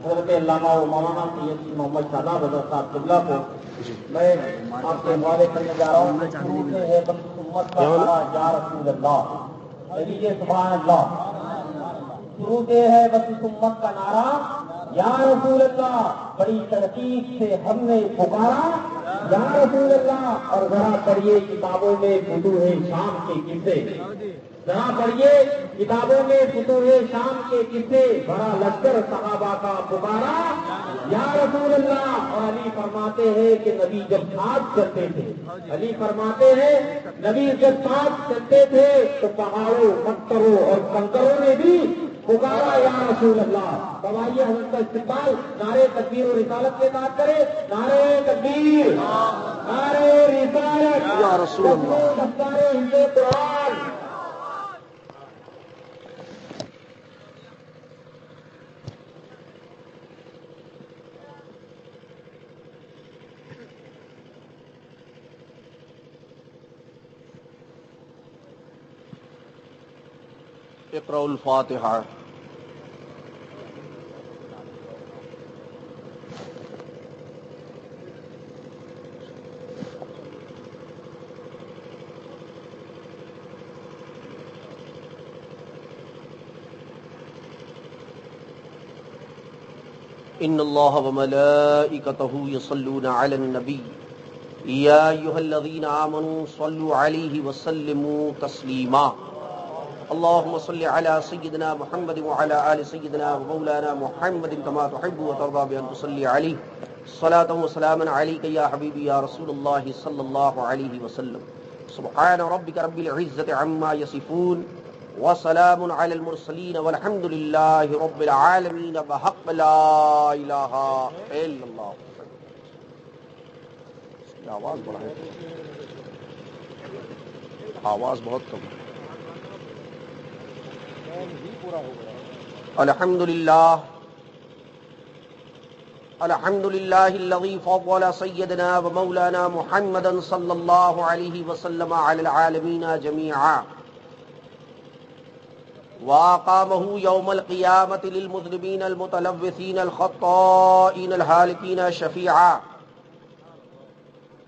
حضرت علامہ مولانا سید محمد شاداب حضرت صاحب قبلہ کو میں آپ کے حوالے کرنے جا رہا ہوں. یا رسول اللہ سبحان اللہ. شروع سے ہے بس امت کا نعرہ یا رسول اللہ. بڑی تحقیق سے ہم نے پکارا یا رسول اللہ. اور ذرا پڑھیے کتابوں میں فتوح شام کے قصے, ذرا پڑھیے کتابوں میں فتوح شام کے قصے. بڑا لشکر صحابہ کا پکارا یا رسول اللہ. اور علی فرماتے ہیں کہ نبی جب ساتھ چلتے تھے, علی فرماتے ہیں نبی جب ساتھ چلتے تھے تو پہاڑوں پتھروں اور کنکروں نے بھی پکارا یا رسول اللہ. فرمائیے حضرت کا استقبال نعرے تکبیر و رسالت کے ساتھ کرے. نعرے تکبیر, نعرے رسالت یا رسول اللہ. دفتر ہند قرآن. اقرأ الفاتحہ. ان اللہ وملائکتہ یصلون علی النبی یا ایھا الذین آمنوا صلوا علیہ وسلموا تسلیما. اللهم صل على سيدنا محمد وعلى آل سيدنا ومولانا محمد كما تحب وترضى بأن تصلي عليه صلاة وسلاما عليك يا حبيبي يا رسول الله صلى الله عليه وسلم. سبحان ربك رب العزة عما يصفون وسلام على المرسلين والحمد لله رب العالمين بحق لا إله إلا الله. آواز بڑھائیں, آواز بہت کم ہے. الحمد للہ الحمد للہ الذی فضل سیدنا و مولانا محمدا صلی اللہ علیہ وسلم علی العالمین جميعا واقامہ یوم القیامۃ للمذنبین المتلوثین الخطائین الہالکین شفیعا.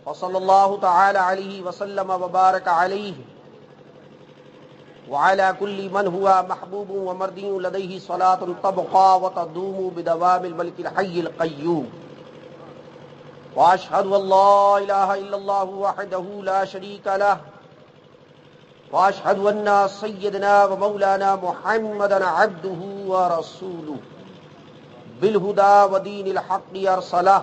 فصلی اللہ تعالی علیہ وسلم وبارک علیہ وعلى كل من هو محبوب ومرضي لديه صلاة تبقى وتدوم بدوام الملك الحي القيوم. وأشهد أن لا إله إلا الله وحده لا شريك له وأشهد أن سيدنا ومولانا محمدا عبده ورسوله بالهدى ودين الحق أرسله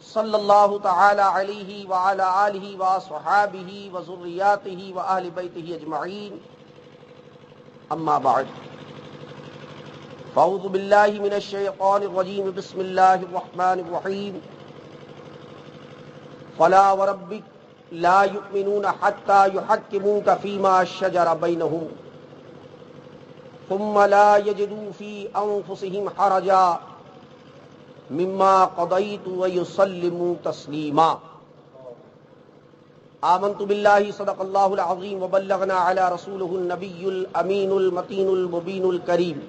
صلی اللہ تعالی علیہ وعلی آلہ واصحابہ وذریاتہ واہل بیتہ اجمعین. اما بعد فاعوذ باللہ من الشیطان الرجیم. بسم اللہ الرحمن الرحیم. فلا وربک لا یؤمنون حتی یحکموک فیما شجر بینہم ثم لا یجدوا فی انفسہم حرجا مما قضیت ویسلموا تسلیما. آمنت باللہ صدق اللہ العظیم وبلغنا علی رسولہ النبی الامین المتین المبین الکریم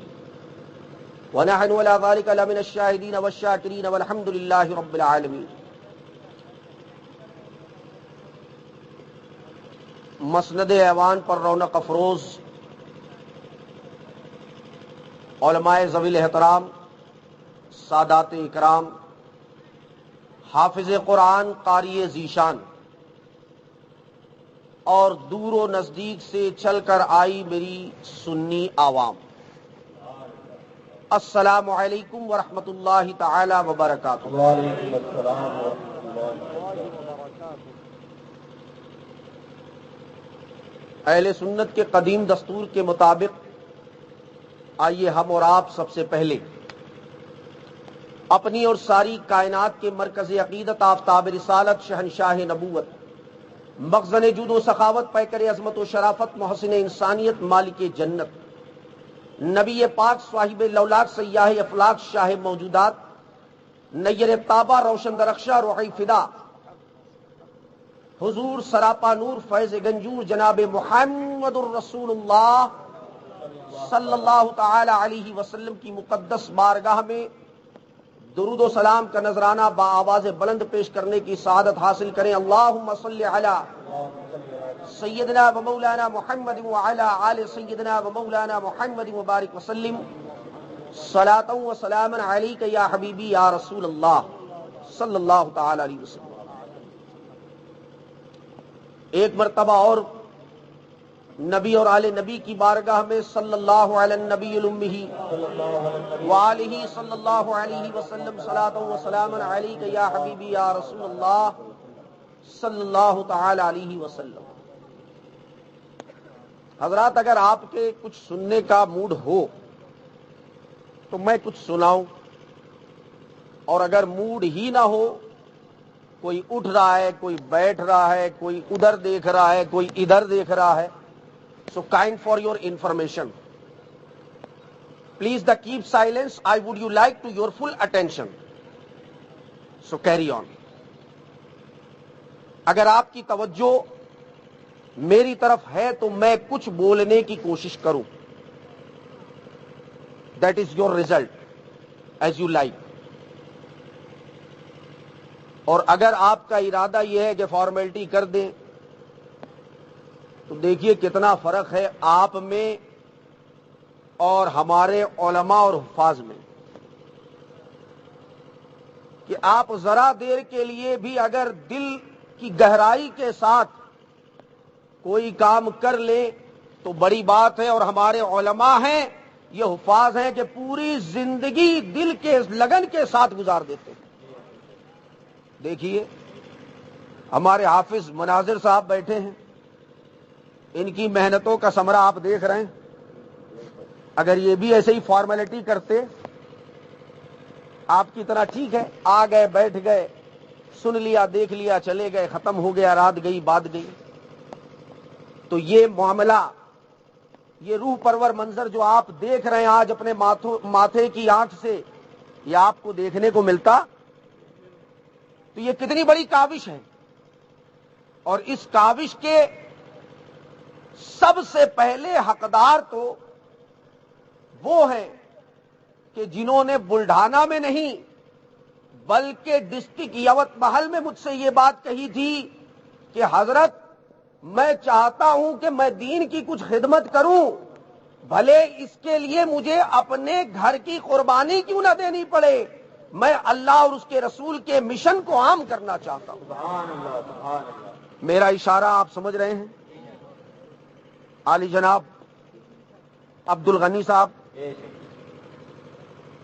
ونحن علی ذلک لمن الشاہدین والشاکرین والحمد للہ رب العالمین. مسند ایوان پر رونق افروز علماء ذوی الاحترام, سادات اکرام, حافظ قرآن, قاری ذیشان اور دور و نزدیک سے چل کر آئی میری سنی عوام, السلام علیکم ورحمۃ اللہ تعالی وبرکاتہ. وعلیکم السلام ورحمۃ اللہ وبرکاتہ. اہل سنت کے قدیم دستور کے مطابق آئیے ہم اور آپ سب سے پہلے اپنی اور ساری کائنات کے مرکز عقیدت, آفتاب رسالت, شہنشاہ نبوت, مخزن جود و سخاوت, پیکر عظمت و شرافت, محسن انسانیت, مالک جنت, نبی پاک, صاحب لولاک, سیاہ افلاک, شاہ موجودات, نیر تابہ, روشن درخشاں, روحی فدا, حضور سراپا نور, فیض گنجور, جناب محمد الرسول اللہ صلی اللہ تعالی علیہ وسلم کی مقدس بارگاہ میں درود و سلام کا نذرانہ بآواز بلند پیش کرنے کی سعادت حاصل کریں. اللہم صلی علی سیدنا و مولانا محمد وعلی آل سیدنا و مولانا محمد مبارک وسلم صلاۃ و سلام علیک یا حبیبی یا رسول اللہ صلی اللہ تعالی علیہ وسلم. ایک مرتبہ اور نبی اور آل نبی کی بارگاہ میں صلی اللہ علی النبی الامی وآلہ صلی اللہ علیہ وسلم صلاۃ و سلام علیک یا حبیبی یا رسول اللہ صلی اللہ تعالی علیہ وسلم. حضرات، اگر آپ کے کچھ سننے کا موڈ ہو تو میں کچھ سناؤں، اور اگر موڈ ہی نہ ہو، کوئی اٹھ رہا ہے، کوئی بیٹھ رہا ہے، کوئی ادھر دیکھ رہا ہے، کوئی ادھر دیکھ رہا ہے. So kind for your information. Please the keep silence. I would you like to your full attention. So carry on. اگر آپ کی توجہ میری طرف ہے تو میں کچھ بولنے کی کوشش کروں. That is your result as you like. اور اگر آپ کا ارادہ یہ ہے کہ فارمیلٹی کر دیں تو دیکھیے کتنا فرق ہے آپ میں اور ہمارے علماء اور حفاظ میں، کہ آپ ذرا دیر کے لیے بھی اگر دل کی گہرائی کے ساتھ کوئی کام کر لیں تو بڑی بات ہے. اور ہمارے علماء ہیں، یہ حفاظ ہیں کہ پوری زندگی دل کے لگن کے ساتھ گزار دیتے ہیں. دیکھیے ہمارے حافظ مناظر صاحب بیٹھے ہیں، ان کی محنتوں کا ثمرہ آپ دیکھ رہے ہیں. اگر یہ بھی ایسے ہی فارمیلٹی کرتے آپ کی طرح، ٹھیک ہے، آ گئے بیٹھ گئے، سن لیا دیکھ لیا چلے گئے، ختم ہو گیا، رات گئی بات گئی. تو یہ معاملہ، یہ روح پرور منظر جو آپ دیکھ رہے ہیں آج اپنے ماتھے کی آنکھ سے، یہ آپ کو دیکھنے کو ملتا تو یہ کتنی بڑی کاوش ہے. اور اس کاوش کے سب سے پہلے حقدار تو وہ ہیں کہ جنہوں نے بلڈھانا میں نہیں بلکہ ڈسٹرکٹ یوت محل میں مجھ سے یہ بات کہی تھی کہ حضرت میں چاہتا ہوں کہ میں دین کی کچھ خدمت کروں، بھلے اس کے لیے مجھے اپنے گھر کی قربانی کیوں نہ دینی پڑے، میں اللہ اور اس کے رسول کے مشن کو عام کرنا چاہتا ہوں. سبحان اللہ، سبحان اللہ. میرا اشارہ آپ سمجھ رہے ہیں؟ عالی جناب عبد الغنی صاحب،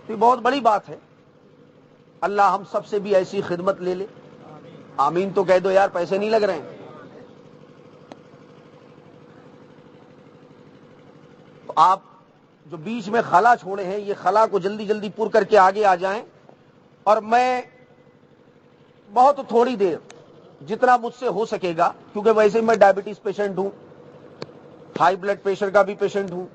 یہ بہت بڑی بات ہے. اللہ ہم سب سے بھی ایسی خدمت لے لے. آمین تو کہہ دو یار، پیسے نہیں لگ رہے ہیں. تو آپ جو بیچ میں خلا چھوڑے ہیں، یہ خلا کو جلدی جلدی پر کر کے آگے آ جائیں. اور میں بہت تھوڑی دیر، جتنا مجھ سے ہو سکے گا، کیونکہ ویسے میں ڈائبٹیز پیشنٹ ہوں، ہائی بلڈ پریشر کا بھی پیشنٹ ہوں،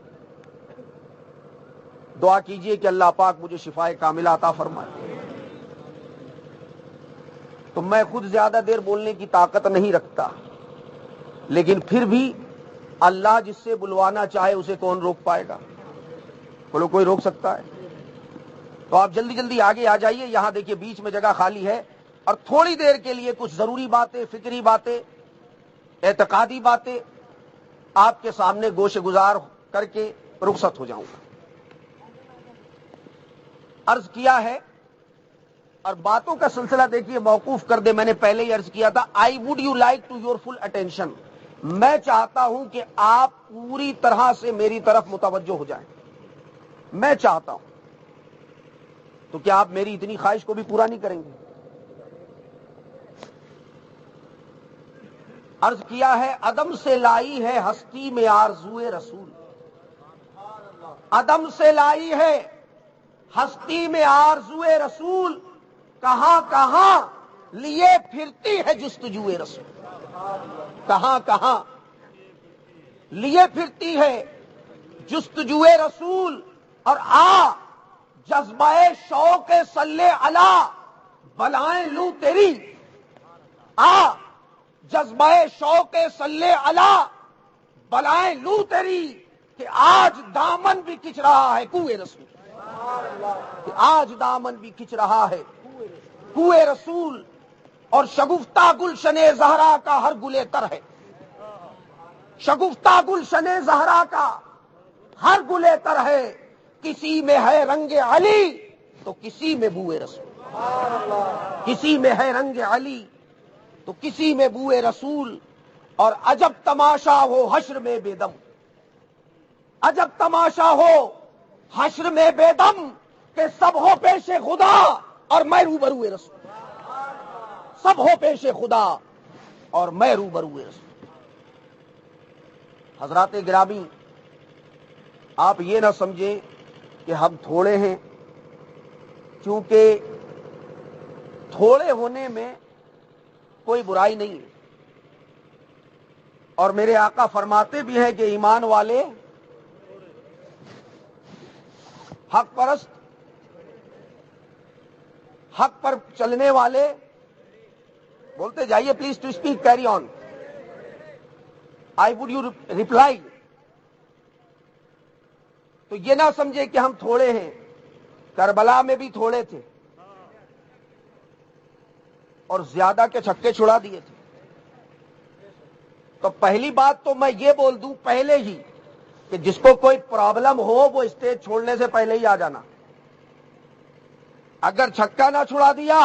دعا کیجئے کہ اللہ پاک مجھے شفائے کاملہ عطا فرمائے. تو میں خود زیادہ دیر بولنے کی طاقت نہیں رکھتا، لیکن پھر بھی اللہ جس سے بلوانا چاہے اسے کون روک پائے گا؟ بولو کوئی روک سکتا ہے؟ تو آپ جلدی جلدی آگے آ جائیے. یہاں دیکھیے بیچ میں جگہ خالی ہے، اور تھوڑی دیر کے لیے کچھ ضروری باتیں، فکری باتیں، اعتقادی باتیں آپ کے سامنے گوشے گزار کر کے رخصت ہو جاؤں گا. عرض کیا ہے، اور باتوں کا سلسلہ دیکھیے موقوف کر دے. میں نے پہلے ہی عرض کیا تھا، I would you like to your full attention. میں چاہتا ہوں کہ آپ پوری طرح سے میری طرف متوجہ ہو جائیں. میں چاہتا ہوں. تو کیا آپ میری اتنی خواہش کو بھی پورا نہیں کریں گے؟ عرض کیا ہے، عدم سے لائی ہے ہستی میں آرزوئے رسول. عدم سے لائی ہے ہستی میں آرزوئے رسول، کہاں کہاں لیے پھرتی ہے جستجوئے رسول. کہاں کہاں لیے پھرتی ہے جستجوئے رسول. اور جذبہ شوق صلی علی بلائیں لوں تیری. جذبہ شوق صلی علی بلائیں لوں تیری، کہ آج دامن بھی کھچ رہا ہے کوئے رسول، کہ آج دامن بھی کھچ رہا ہے کوئے رسول، اور شگفتہ گلشن زہرا کا ہر گلے تر ہے، شگفتہ گلشن زہرا کا ہر گلے تر ہے، کسی میں ہے رنگ علی تو کسی میں بوئے رسول، کسی میں ہے رنگ علی تو کسی میں بوئے رسول، اور عجب تماشا ہو حشر میں بے دم، عجب تماشا ہو حشر میں بے دم، کہ سب ہو پیش خدا اور میں روبروئے رسول، سب ہو پیش خدا اور میں روبروئے رسول۔ حضرات گرامی، آپ یہ نہ سمجھیں کہ ہم تھوڑے ہیں، کیونکہ تھوڑے ہونے میں کوئی برائی نہیں ہے، اور میرے آقا فرماتے بھی ہیں کہ ایمان والے، حق پرست، حق پر چلنے والے، بولتے جائیے please to speak, carry on, I would you reply, تو یہ نہ سمجھے کہ ہم تھوڑے ہیں، کربلا میں بھی تھوڑے تھے اور زیادہ کے چھکے چھڑا دیے تھے۔ تو پہلی بات تو میں یہ بول دوں پہلے ہی کہ جس کو کوئی پرابلم ہو وہ اسٹیج چھوڑنے سے پہلے ہی آ جانا، اگر چھکا نہ چھڑا دیا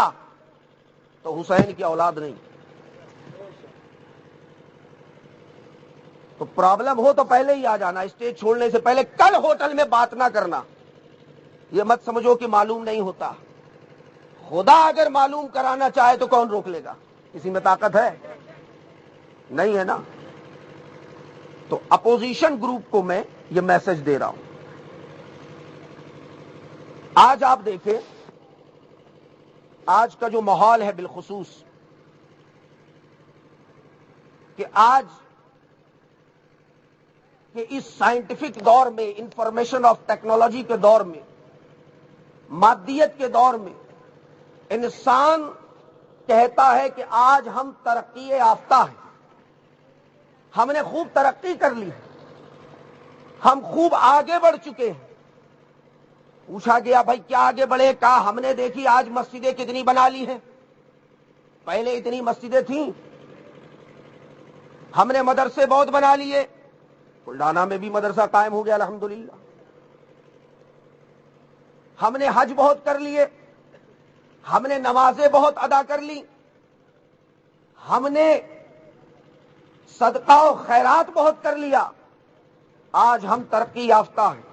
تو حسین کی اولاد نہیں، تو پرابلم ہو تو پہلے ہی آ جانا، اسٹیج چھوڑنے سے پہلے۔ کل ہوٹل میں بات نہ کرنا، یہ مت سمجھو کہ معلوم نہیں ہوتا، خدا اگر معلوم کرانا چاہے تو کون روک لے گا؟ کسی میں طاقت ہے؟ نہیں ہے نا۔ تو اپوزیشن گروپ کو میں یہ میسج دے رہا ہوں، آج آپ دیکھیں آج کا جو ماحول ہے بالخصوص، کہ آج کہ اس سائنٹیفک دور میں، انفارمیشن آف ٹیکنالوجی کے دور میں، مادیت کے دور میں، انسان کہتا ہے کہ آج ہم ترقی یافتہ ہیں، ہم نے خوب ترقی کر لی، ہم خوب آگے بڑھ چکے ہیں۔ پوچھا گیا بھائی کیا آگے بڑھے؟ کہا ہم نے دیکھی آج مسجدیں کتنی بنا لی ہیں، پہلے اتنی مسجدیں تھیں، ہم نے مدرسے بہت بنا لیے، کلڈانا میں بھی مدرسہ قائم ہو گیا الحمدللہ، ہم نے حج بہت کر لیے، ہم نے نمازیں بہت ادا کر لی، ہم نے صدقہ و خیرات بہت کر لیا، آج ہم ترقی یافتہ ہیں۔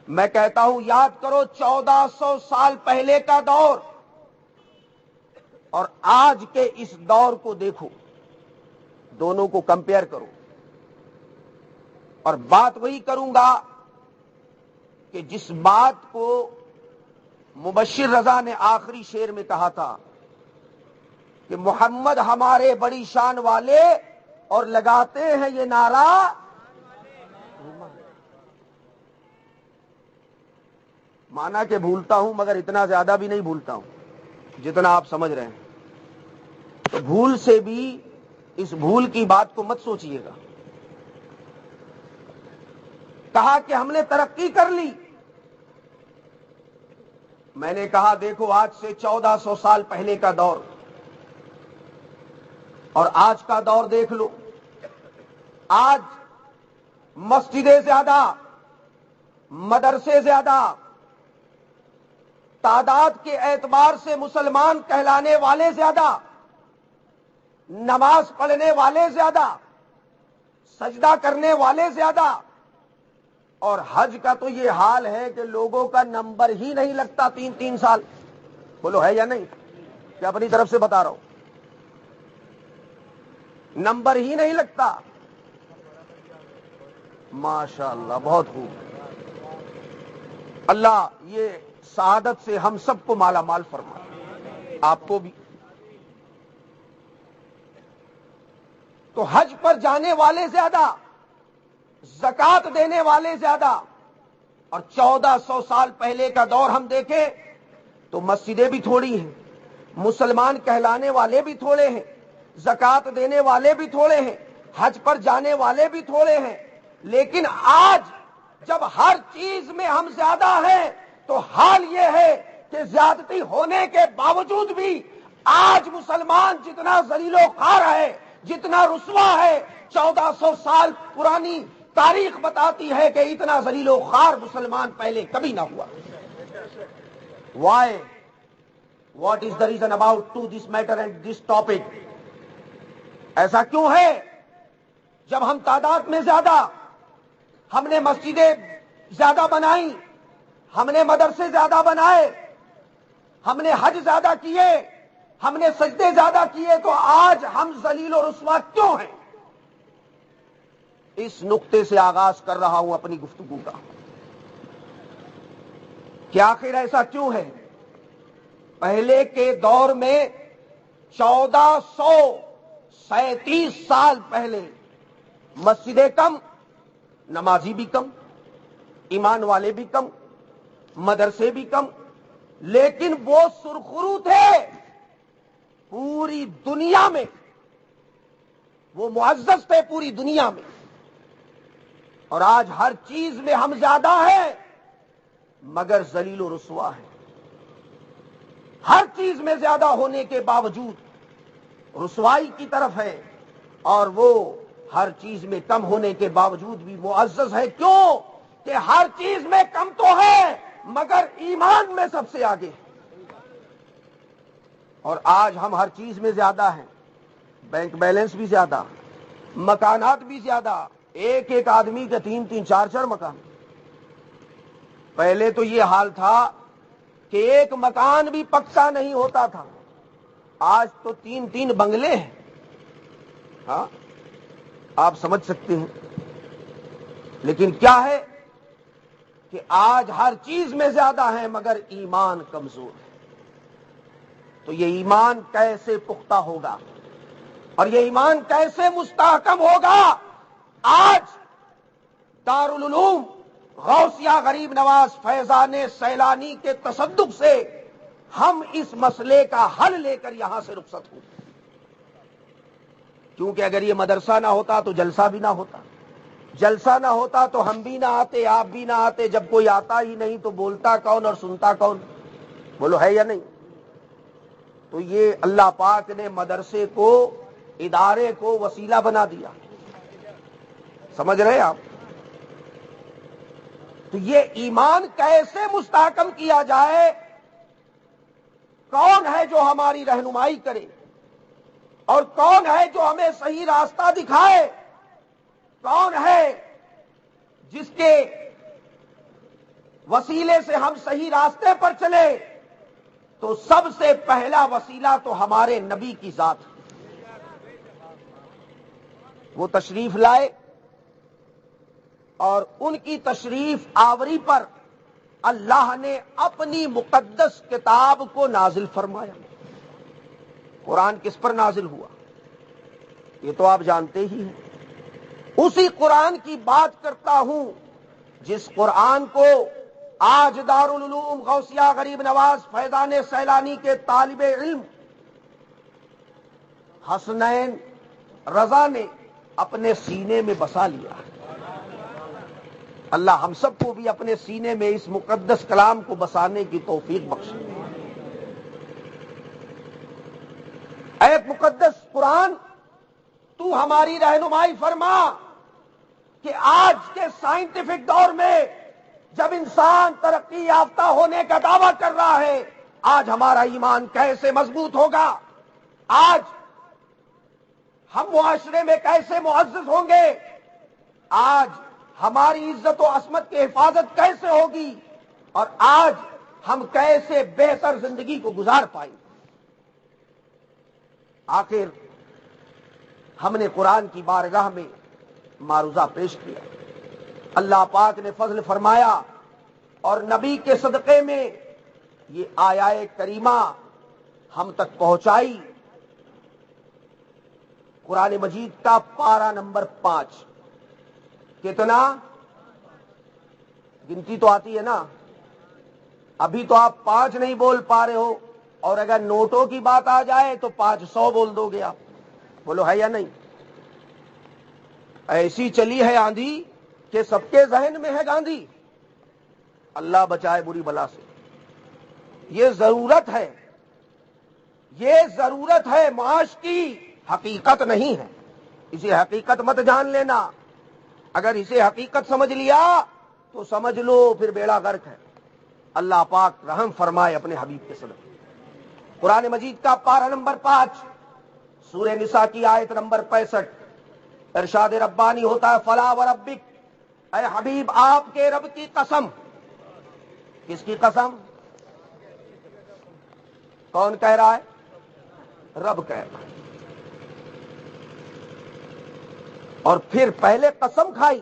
میں کہتا ہوں یاد کرو 1400 سال پہلے کا دور اور آج کے اس دور کو دیکھو، دونوں کو کمپیئر کرو، اور بات وہی کروں گا کہ جس بات کو مبشر رضا نے آخری شعر میں کہا تھا کہ محمد ہمارے بڑی شان والے، اور لگاتے ہیں یہ نعرہ، مانا کہ بھولتا ہوں مگر اتنا زیادہ بھی نہیں بھولتا ہوں جتنا آپ سمجھ رہے ہیں، تو بھول سے بھی اس بھول کی بات کو مت سوچئے گا۔ کہا کہ ہم نے ترقی کر لی، میں نے کہا دیکھو آج سے 1400 سال پہلے کا دور اور آج کا دور دیکھ لو، آج مسجدیں زیادہ، مدرسے زیادہ، تعداد کے اعتبار سے مسلمان کہلانے والے زیادہ، نماز پڑھنے والے زیادہ، سجدہ کرنے والے زیادہ، اور حج کا تو یہ حال ہے کہ لوگوں کا نمبر ہی نہیں لگتا 3 سال۔ بولو ہے یا نہیں؟ کہ اپنی طرف سے بتا رہا ہوں، نمبر ہی نہیں لگتا۔ ماشاءاللہ بہت خوب، اللہ یہ سعادت سے ہم سب کو مالا مال فرمائے، آپ کو بھی۔ تو حج پر جانے والے زیادہ، زکات دینے والے زیادہ، اور 1400 سال پہلے کا دور ہم دیکھیں تو مسجدیں بھی تھوڑی ہیں، مسلمان کہلانے والے بھی تھوڑے ہیں، زکات دینے والے بھی تھوڑے ہیں، حج پر جانے والے بھی تھوڑے ہیں، لیکن آج جب ہر چیز میں ہم زیادہ ہیں تو حال یہ ہے کہ زیادتی ہونے کے باوجود بھی آج مسلمان جتنا ذلیل و خوار ہے، جتنا رسوا ہے، 1400 سال پرانی تاریخ بتاتی ہے کہ اتنا ذلیل و خوار مسلمان پہلے کبھی نہ ہوا۔ Why? What is the reason about to this matter and this topic? ایسا کیوں ہے؟ جب ہم تعداد میں زیادہ، ہم نے مسجدیں زیادہ بنائیں، ہم نے مدرسے زیادہ بنائے، ہم نے حج زیادہ کیے، ہم نے سجدے زیادہ کیے، تو آج ہم ذلیل و رسوا کیوں ہیں؟ اس نقطے سے آغاز کر رہا ہوں اپنی گفتگو کا کہ آخر ایسا کیوں ہے؟ پہلے کے دور میں 1437 سال پہلے مسجدیں کم، نمازی بھی کم، ایمان والے بھی کم، مدرسے بھی کم، لیکن وہ سرخرو تھے پوری دنیا میں، وہ معزز تھے پوری دنیا میں۔ اور آج ہر چیز میں ہم زیادہ ہیں مگر ذلیل و رسوا ہیں۔ ہر چیز میں زیادہ ہونے کے باوجود رسوائی کی طرف ہے، اور وہ ہر چیز میں کم ہونے کے باوجود بھی معزز ہے۔ کیوں کہ ہر چیز میں کم تو ہے مگر ایمان میں سب سے آگے ہے۔ اور آج ہم ہر چیز میں زیادہ ہیں، بینک بیلنس بھی زیادہ، مکانات بھی زیادہ، ایک ایک آدمی کے 3 4 مکان۔ پہلے تو یہ حال تھا کہ ایک مکان بھی پکا نہیں ہوتا تھا، آج تو 3 بنگلے ہیں۔ ہاں، آپ سمجھ سکتے ہیں۔ لیکن کیا ہے کہ آج ہر چیز میں زیادہ ہیں مگر ایمان کمزور ہے۔ تو یہ ایمان کیسے پختہ ہوگا اور یہ ایمان کیسے مستحکم ہوگا؟ آج دارالعلوم غوثیہ غریب نواز فیضان سیلانی کے تصدق سے ہم اس مسئلے کا حل لے کر یہاں سے رخصت ہوں، کیونکہ اگر یہ مدرسہ نہ ہوتا تو جلسہ بھی نہ ہوتا، جلسہ نہ ہوتا تو ہم بھی نہ آتے، آپ بھی نہ آتے۔ جب کوئی آتا ہی نہیں تو بولتا کون اور سنتا کون؟ بولو ہے یا نہیں؟ تو یہ اللہ پاک نے مدرسے کو، ادارے کو وسیلہ بنا دیا۔ سمجھ رہے آپ؟ تو یہ ایمان کیسے مستحکم کیا جائے؟ کون ہے جو ہماری رہنمائی کرے اور کون ہے جو ہمیں صحیح راستہ دکھائے؟ کون ہے جس کے وسیلے سے ہم صحیح راستے پر چلے؟ تو سب سے پہلا وسیلہ تو ہمارے نبی کی ذات ہے۔ وہ تشریف لائے اور ان کی تشریف آوری پر اللہ نے اپنی مقدس کتاب کو نازل فرمایا۔ قرآن کس پر نازل ہوا یہ تو آپ جانتے ہی ہیں۔ اسی قرآن کی بات کرتا ہوں جس قرآن کو آج دارالعلوم غوثیہ غریب نواز فیضان سیلانی کے طالب علم حسنین رضا نے اپنے سینے میں بسا لیا۔ اللہ ہم سب کو بھی اپنے سینے میں اس مقدس کلام کو بسانے کی توفیق بخشے۔ اے مقدس قرآن، تو ہماری رہنمائی فرما کہ آج کے سائنٹیفک دور میں جب انسان ترقی یافتہ ہونے کا دعویٰ کر رہا ہے، آج ہمارا ایمان کیسے مضبوط ہوگا؟ آج ہم معاشرے میں کیسے معزز ہوں گے؟ آج ہماری عزت و عصمت کی حفاظت کیسے ہوگی؟ اور آج ہم کیسے بہتر زندگی کو گزار پائیں گے؟ آخر ہم نے قرآن کی بارگاہ میں معروضہ پیش کیا، اللہ پاک نے فضل فرمایا اور نبی کے صدقے میں یہ آیہ کریمہ ہم تک پہنچائی۔ قرآن مجید کا پارہ نمبر 5، کتنا؟ گنتی تو آتی ہے نا؟ ابھی تو آپ 5 نہیں بول پا رہے ہو، اور اگر نوٹوں کی بات آ جائے تو 500 بول دو گے آپ۔ بولو ہے یا نہیں؟ ایسی چلی ہے آندھی کہ سب کے ذہن میں ہے گاندھی، اللہ بچائے بری بلا سے. یہ ضرورت ہے، یہ ضرورت ہے، معاش کی حقیقت نہیں ہے. اسے حقیقت مت جان لینا. اگر اسے حقیقت سمجھ لیا تو سمجھ لو پھر بیڑا غرق ہے. اللہ پاک رحم فرمائے اپنے حبیب کے صدقے. قرآن مجید کا پارہ نمبر 5 سورہ نساء کی آیت نمبر 65 ارشاد ربانی ہوتا ہے، فلا وربک، اے حبیب آپ کے رب کی قسم. کس کی قسم؟ کون کہہ رہا ہے؟ رب کہہ رہا ہے. اور پھر پہلے قسم کھائی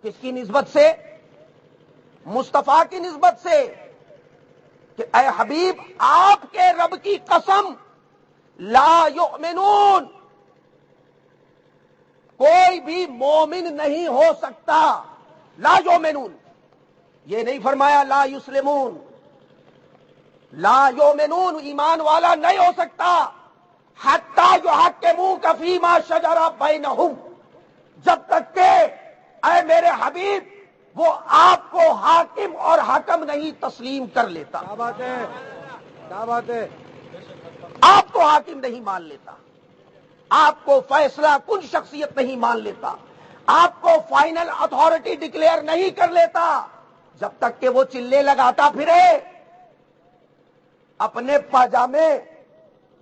کس کی نسبت سے؟ مصطفیٰ کی نسبت سے، کہ اے حبیب آپ کے رب کی قسم، لا یؤمنون، کوئی بھی مومن نہیں ہو سکتا. لا یؤمنون، یہ نہیں فرمایا لا یسلمون. لا یؤمنون، ایمان والا نہیں ہو سکتا. حتی یحکموک فیما شجر بینہم، جب تک کہ اے میرے حبیب وہ آپ کو حاکم اور حکم نہیں تسلیم کر لیتا. کیا بات ہے، کیا بات ہے. آپ کو حاکم نہیں مان لیتا، آپ کو فیصلہ کن شخصیت نہیں مان لیتا، آپ کو فائنل اتھارٹی ڈکلیئر نہیں کر لیتا جب تک کہ وہ چلے لگاتا پھرے، اپنے پاجامے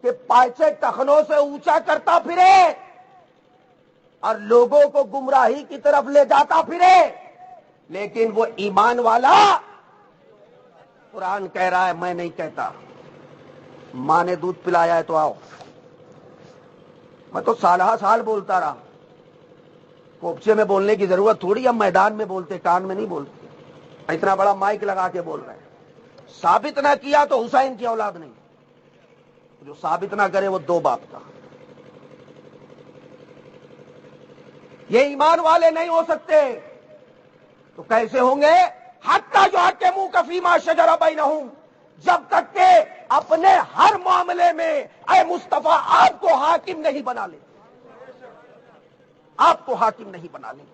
کے پائچے ٹخنوں سے اونچا کرتا پھرے اور لوگوں کو گمراہی کی طرف لے جاتا پھرے. لیکن وہ ایمان والا، قرآن کہہ رہا ہے میں نہیں کہتا. ماں نے دودھ پلایا ہے تو آؤ. میں تو سالہ سال بولتا رہا. کوپچے میں بولنے کی ضرورت تھوڑی، اب میدان میں بولتے، کان میں نہیں بولتے. اتنا بڑا مائک لگا کے بول رہے ہیں. ثابت نہ کیا تو حسین کی اولاد نہیں. جو ثابت نہ کرے وہ دو باپ کا. یہ ایمان والے نہیں ہو سکتے تو کیسے ہوں گے؟ حتی یحکموک فیما شجر بینہم، جب تک کہ اپنے ہر معاملے میں اے مصطفیٰ آپ کو حاکم نہیں بنا لیں، آپ کو حاکم نہیں بنا لیں.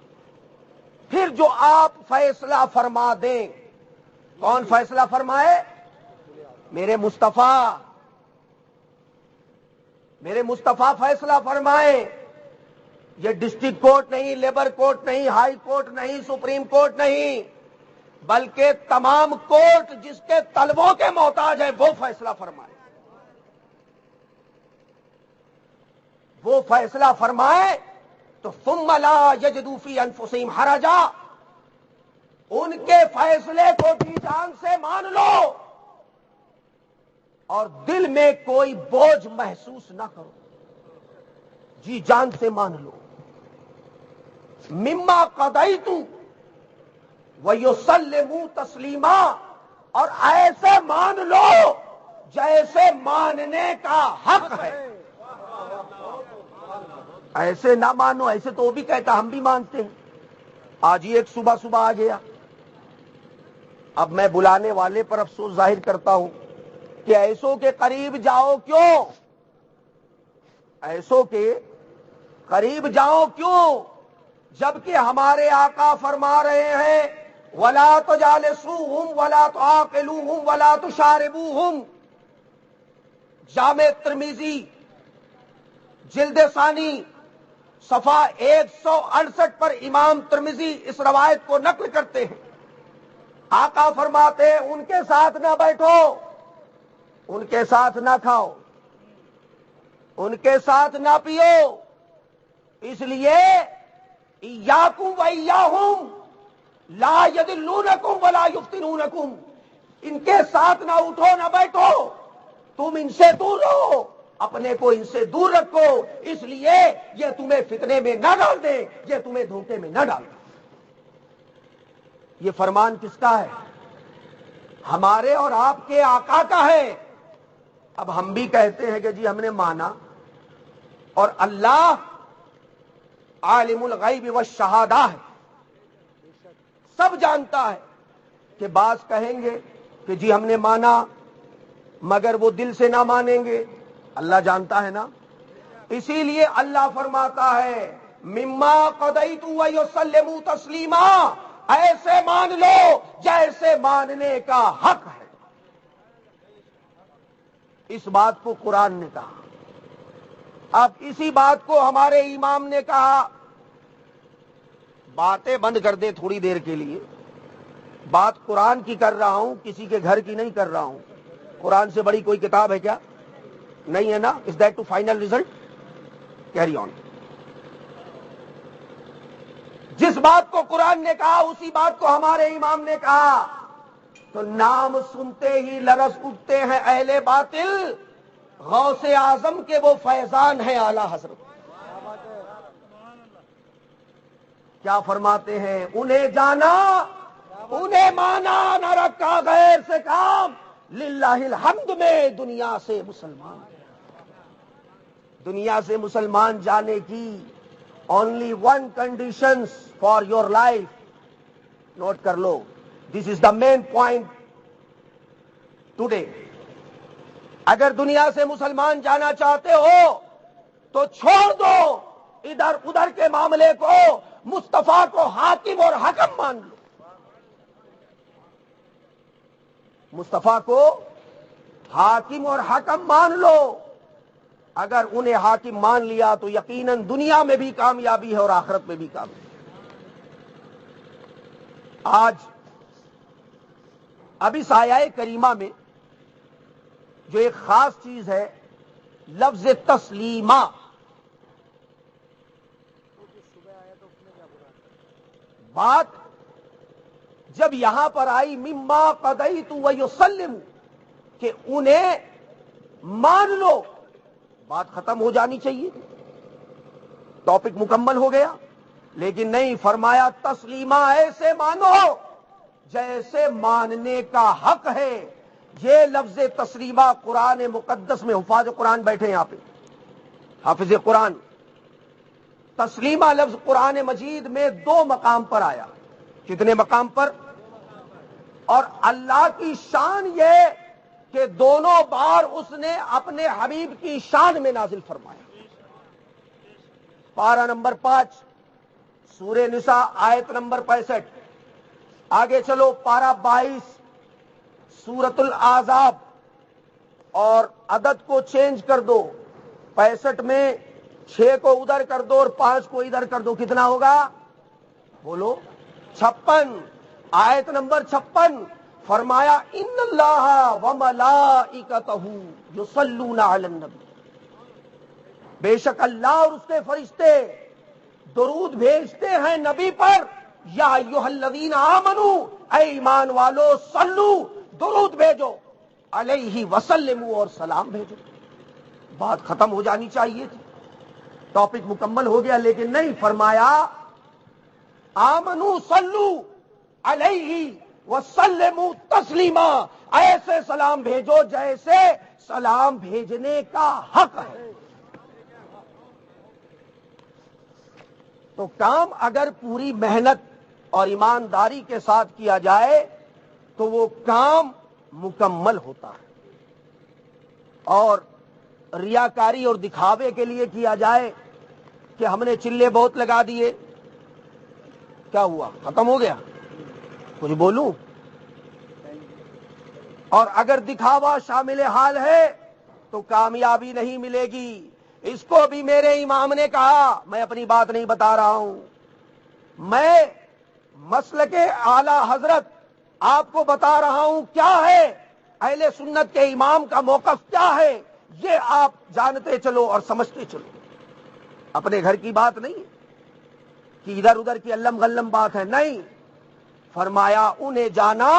پھر جو آپ فیصلہ فرما دیں. کون فیصلہ فرمائے؟ میرے مصطفیٰ. میرے مصطفیٰ فیصلہ فرمائے. یہ ڈسٹرکٹ کورٹ نہیں، لیبر کورٹ نہیں، ہائی کورٹ نہیں، سپریم کورٹ نہیں، بلکہ تمام کورٹ جس کے طلبوں کے محتاج ہیں وہ فیصلہ فرمائے. وہ فیصلہ فرمائے تو ثم لا یجدوا فی انفسہم حرجا، ان کے فیصلے کو جی جان سے مان لو اور دل میں کوئی بوجھ محسوس نہ کرو. جی جان سے مان لو. مما قضیت ویسلموا تسلیما، اور ایسے مان لو جیسے ماننے کا حق ہے. ایسے نہ مانو، ایسے تو وہ بھی کہتا ہم بھی مانتے ہیں. آج ہی ایک صبح صبح آ گیا. اب میں بلانے والے پر افسوس ظاہر کرتا ہوں کہ ایسوں کے قریب جاؤ کیوں؟ ایسوں کے قریب جاؤ کیوں جبکہ ہمارے آقا فرما رہے ہیں وَلَا تُجَالِسُوهُمْ وَلَا تُعَاقِلُوهُمْ وَلَا تُشَارِبُوهُمْ. جامع ترمذی جلد ثانی صفحہ 168 پر امام ترمذی اس روایت کو نقل کرتے ہیں. آقا فرماتے ہیں ان کے ساتھ نہ بیٹھو، ان کے ساتھ نہ کھاؤ، ان کے ساتھ نہ پیو، اس لیے ایاکم و ایاہم لا یضلونکم ولا یفتنونکم. ان کے ساتھ نہ اٹھو نہ بیٹھو، تم ان سے دور رہو، اپنے کو ان سے دور رکھو، اس لیے یہ تمہیں فتنے میں نہ ڈال دے، یہ تمہیں دھوکے میں نہ ڈال دے. یہ فرمان کس کا ہے؟ ہمارے اور آپ کے آقا کا ہے. اب ہم بھی کہتے ہیں کہ جی ہم نے مانا، اور اللہ عالم الغیب والشہادہ ہے، سب جانتا ہے. کہ بعض کہیں گے کہ جی ہم نے مانا مگر وہ دل سے نہ مانیں گے. اللہ جانتا ہے نا. اسی لیے اللہ فرماتا ہے مما قضیت ویسلموا تسلیما، ایسے مان لو جیسے ماننے کا حق ہے۔ اس بات کو قرآن نے کہا۔ اب اسی بات کو ہمارے امام نے کہا۔ باتیں بند کر دے تھوڑی دیر کے لیے، بات قرآن کی کر رہا ہوں، کسی کے گھر کی نہیں کر رہا ہوں۔ قرآن سے بڑی کوئی کتاب ہے کیا؟ نہیں ہے نا؟ Is that to final result? Carry on. جس بات کو قرآن نے کہا اسی بات کو ہمارے امام نے کہا، تو نام سنتے ہی لرز اٹھتے ہیں اہل باطل، غوث اعظم کے وہ فیضان ہیں اعلی حضرت۔ کیا فرماتے ہیں؟ انہیں جانا، انہیں مانا، نہ رکھا غیر سے کام، للہ الحمد میں دنیا سے مسلمان۔ دنیا سے مسلمان جانے کی only one conditions for your life. Note کر لو، this is the main point today. اگر دنیا سے مسلمان جانا چاہتے ہو تو چھوڑ دو ادھر ادھر کے معاملے کو، مصطفیٰ کو حاکم اور حکم مان لو۔ مصطفیٰ کو حاکم اور حکم مان لو۔ اگر انہیں حاکم مان لیا تو یقیناً دنیا میں بھی کامیابی ہے اور آخرت میں بھی کامیابی۔ آج اب اس آیہ کریمہ میں جو ایک خاص چیز ہے، لفظ تسلیمہ۔ بات جب یہاں پر آئی مما قضیت ویسلموا، کہ انہیں مان لو، بات ختم ہو جانی چاہیے، ٹاپک مکمل ہو گیا، لیکن نہیں، فرمایا تسلیمہ، ایسے مانو جیسے ماننے کا حق ہے۔ یہ لفظ تسلیمہ قرآن مقدس میں، حفاظ قرآن بیٹھے یہاں پہ، حافظ قرآن، تسلیمہ لفظ قرآن مجید میں 2 مقام پر آیا۔ کتنے مقام پر؟ اور اللہ کی شان یہ کہ دونوں بار اس نے اپنے حبیب کی شان میں نازل فرمایا۔ پارہ نمبر 5 سورہ نساء آیت نمبر 65۔ آگے چلو، پارہ 22 سورۃ الاحزاب، اور عدد کو چینج کر دو، 65 میں 6 کو ادھر کر دو اور 5 کو ادھر کر دو، کتنا ہوگا؟ بولو، 56۔ آیت نمبر 56، فرمایا ان اللہ وملائکتہ یصلون علی النبی، بے شک اللہ اور اس کے فرشتے درود بھیجتے ہیں نبی پر۔ یا ایھا الذین آمنوا، اے ایمان والو، صلو، درود بھیجو، علیہ وسلموا، اور سلام بھیجو۔ بات ختم ہو جانی چاہیے تھی، ٹاپک مکمل ہو گیا، لیکن نہیں، فرمایا آمنو صلو علیہ وسلموا تسلیما، ایسے سلام بھیجو جیسے سلام بھیجنے کا حق ہے۔ تو کام اگر پوری محنت اور ایمانداری کے ساتھ کیا جائے تو وہ کام مکمل ہوتا ہے، اور ریاکاری اور دکھاوے کے لیے کیا جائے کہ ہم نے چلے بہت لگا دیے، کیا ہوا؟ ختم ہو گیا؟ کچھ بولوں؟ اور اگر دکھاوا شامل حال ہے تو کامیابی نہیں ملے گی۔ اس کو بھی میرے امام نے کہا، میں اپنی بات نہیں بتا رہا ہوں، میں مسلک اعلی حضرت آپ کو بتا رہا ہوں کیا ہے، اہل سنت کے امام کا موقف کیا ہے، یہ آپ جانتے چلو اور سمجھتے چلو۔ اپنے گھر کی بات نہیں کہ ادھر ادھر کی علم غلم بات ہے، نہیں، فرمایا انہیں جانا،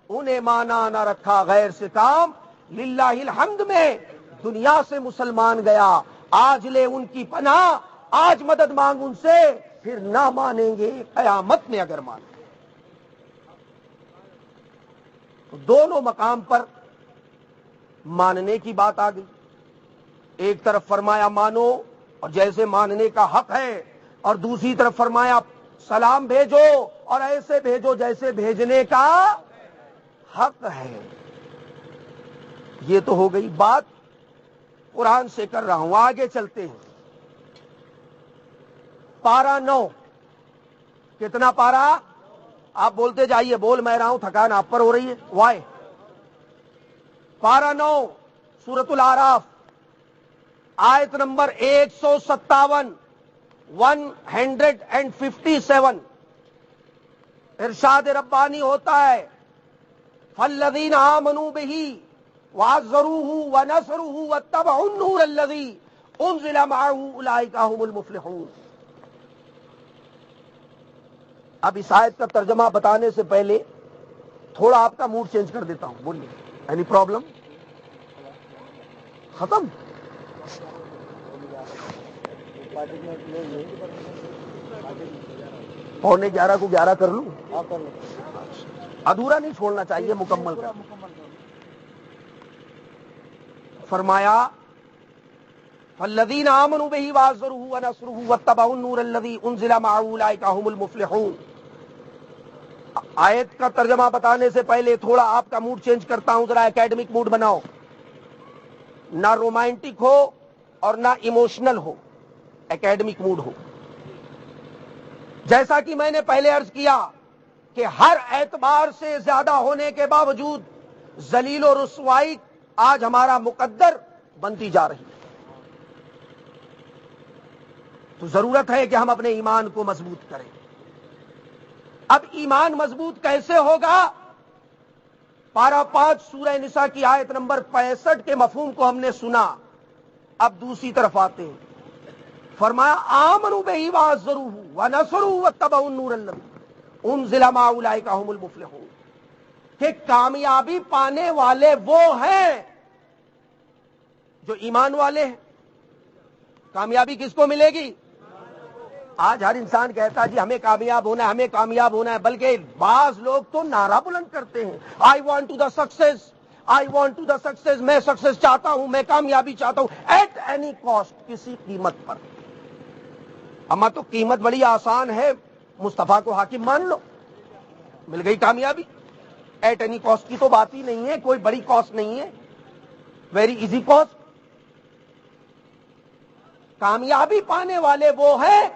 انہیں مانا، نہ رکھا غیر سے کام، للہ الحمد میں دنیا سے مسلمان گیا، آج لے ان کی پناہ، آج مدد مانگ ان سے، پھر نہ مانیں گے قیامت میں اگر مانیں۔ تو دونوں مقام پر ماننے کی بات آ گئی۔ ایک طرف فرمایا مانو اور جیسے ماننے کا حق ہے، اور دوسری طرف فرمایا سلام بھیجو اور ایسے بھیجو جیسے بھیجنے کا حق ہے۔ یہ تو ہو گئی بات، قرآن سے کر رہا ہوں، آگے چلتے ہیں۔ پارا 9. کتنا پارا؟ آپ بولتے جائیے، بول میں رہا ہوں، تھکان آپ پر ہو رہی ہے. وائی؟ پارا 9 سورۃ الاعراف آیت نمبر 157، 157. ارشاد ربانی ہوتا ہے فالذین آمنوا بہ وعزروہ ونصروہ واتبعوا النور الذی انزل معہ اولئک هم المفلحون. اب اس آیت کا ترجمہ بتانے سے پہلے تھوڑا آپ کا موڈ چینج کر دیتا ہوں. بولیے، اینی پرابلم؟ ختم؟ پونے 11 کو 11 کر لوں؟ ادھورا نہیں چھوڑنا چاہیے، مکمل کر. فرمایا فالذین آمنوا بہ وعزروہ ونصروہ واتبعوا النور الذی انزل معہ اولئک هم المفلحون. آیت کا ترجمہ بتانے سے پہلے تھوڑا آپ کا موڈ چینج کرتا ہوں، ذرا اکیڈمک موڈ بناؤ. نہ رومانٹک ہو اور نہ ایموشنل ہو، اکیڈمک موڈ ہو. جیسا کہ میں نے پہلے عرض کیا کہ ہر اعتبار سے زیادہ ہونے کے باوجود ذلیل و رسوائی آج ہمارا مقدر بنتی جا رہی ہے. تو ضرورت ہے کہ ہم اپنے ایمان کو مضبوط کریں. اب ایمان مضبوط کیسے ہوگا؟ پارہ 5 سورہ نساء کی آیت نمبر 65 کے مفہوم کو ہم نے سنا. اب دوسری طرف آتے ہیں. فرمایا آمنوا بہ وعزروہ ونصروہ واتبعوا النور الذی انزل معہ اولئک هم المفلحون. کہ کامیابی پانے والے وہ ہیں جو ایمان والے ہیں. کامیابی کس کو ملے گی؟ آج ہر انسان کہتا ہے جی ہمیں کامیاب ہونا ہے، ہمیں کامیاب ہونا ہے. بلکہ بعض لوگ تو نعرہ بلند کرتے ہیں I want to the success, I want to the success. میں سکسیس چاہتا ہوں، میں کامیابی چاہتا ہوں، ایٹ اینی کاسٹ، کسی قیمت پر. اما تو قیمت بڑی آسان ہے، مصطفیٰ کو حاکم مان لو، مل گئی کامیابی. ایٹ اینی کاسٹ کی تو بات ہی نہیں ہے، کوئی بڑی کاسٹ نہیں ہے، ویری ایزی کاسٹ. کامیابی پانے والے وہ ہیں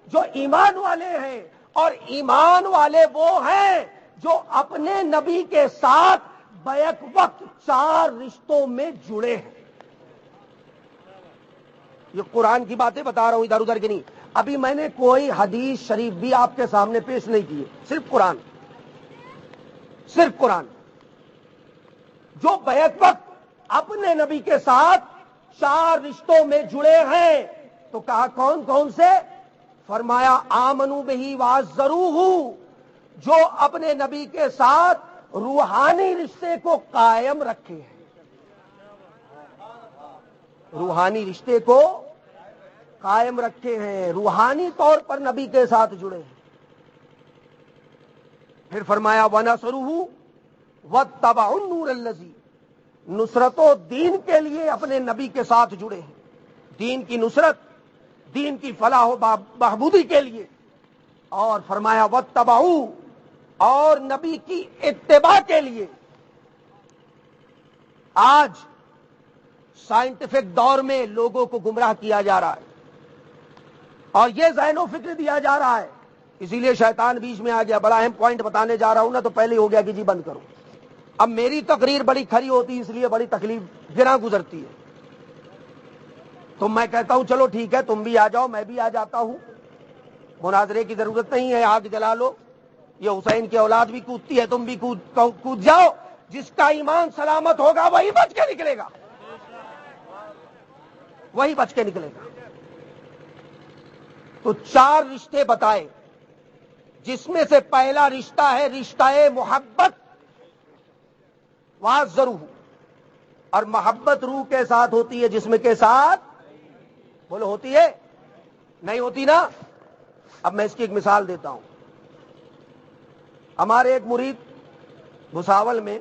جو ایمان والے ہیں، اور ایمان والے وہ ہیں جو اپنے نبی کے ساتھ بیک وقت 4 رشتوں میں جڑے ہیں. یہ قرآن کی باتیں بتا رہا ہوں، ادھر ادھر کی نہیں. ابھی میں نے کوئی حدیث شریف بھی آپ کے سامنے پیش نہیں کی ہے، صرف قرآن. صرف قرآن. جو بیک وقت اپنے نبی کے ساتھ 4 رشتوں میں جڑے ہیں. تو کہا کون کون سے؟ فرمایا آمنوا بہ وعزروہ، جو اپنے نبی کے ساتھ روحانی رشتے کو قائم رکھے ہیں. روحانی رشتے کو قائم رکھے ہیں، روحانی طور پر نبی کے ساتھ جڑے ہیں. پھر فرمایا وَنَصَرُوهُ وَاتَّبَعُوا النُّورَ الَّذِي، نصرت و دین کے لیے اپنے نبی کے ساتھ جڑے ہیں. دین کی نصرت، دین کی فلاح و بہبودی کے لیے. اور فرمایا وَاتَّبَعُوا، اور نبی کی اتباع کے لیے. آج سائنٹیفک دور میں لوگوں کو گمراہ کیا جا رہا ہے اور یہ ذہن و فکر دیا جا رہا ہے. اسی لیے شیطان بیچ میں آ گیا. بڑا اہم پوائنٹ بتانے جا رہا ہوں نا، تو پہلے ہو گیا کہ جی بند کرو. اب میری تقریر بڑی کھری ہوتی، اس لیے بڑی تکلیف گراں گزرتی ہے. تو میں کہتا ہوں چلو ٹھیک ہے، تم بھی آ جاؤ، میں بھی آ جاتا ہوں. مناظرے کی ضرورت نہیں ہے، آگ جلا لو. یہ حسین کی اولاد بھی کودتی ہے، تم بھی کود جاؤ. جس کا ایمان سلامت ہوگا وہی بچ کے نکلے گا، وہی بچ کے نکلے گا. تو 4 رشتے بتائے، جس میں سے پہلا رشتہ ہے رشتہ محبت. وَعَزَّرُوهُ، اور محبت روح کے ساتھ ہوتی ہے، جسم کے ساتھ بولو ہوتی ہے؟ نہیں ہوتی نا. اب میں اس کی ایک مثال دیتا ہوں. ہمارے ایک مرید بھساول میں،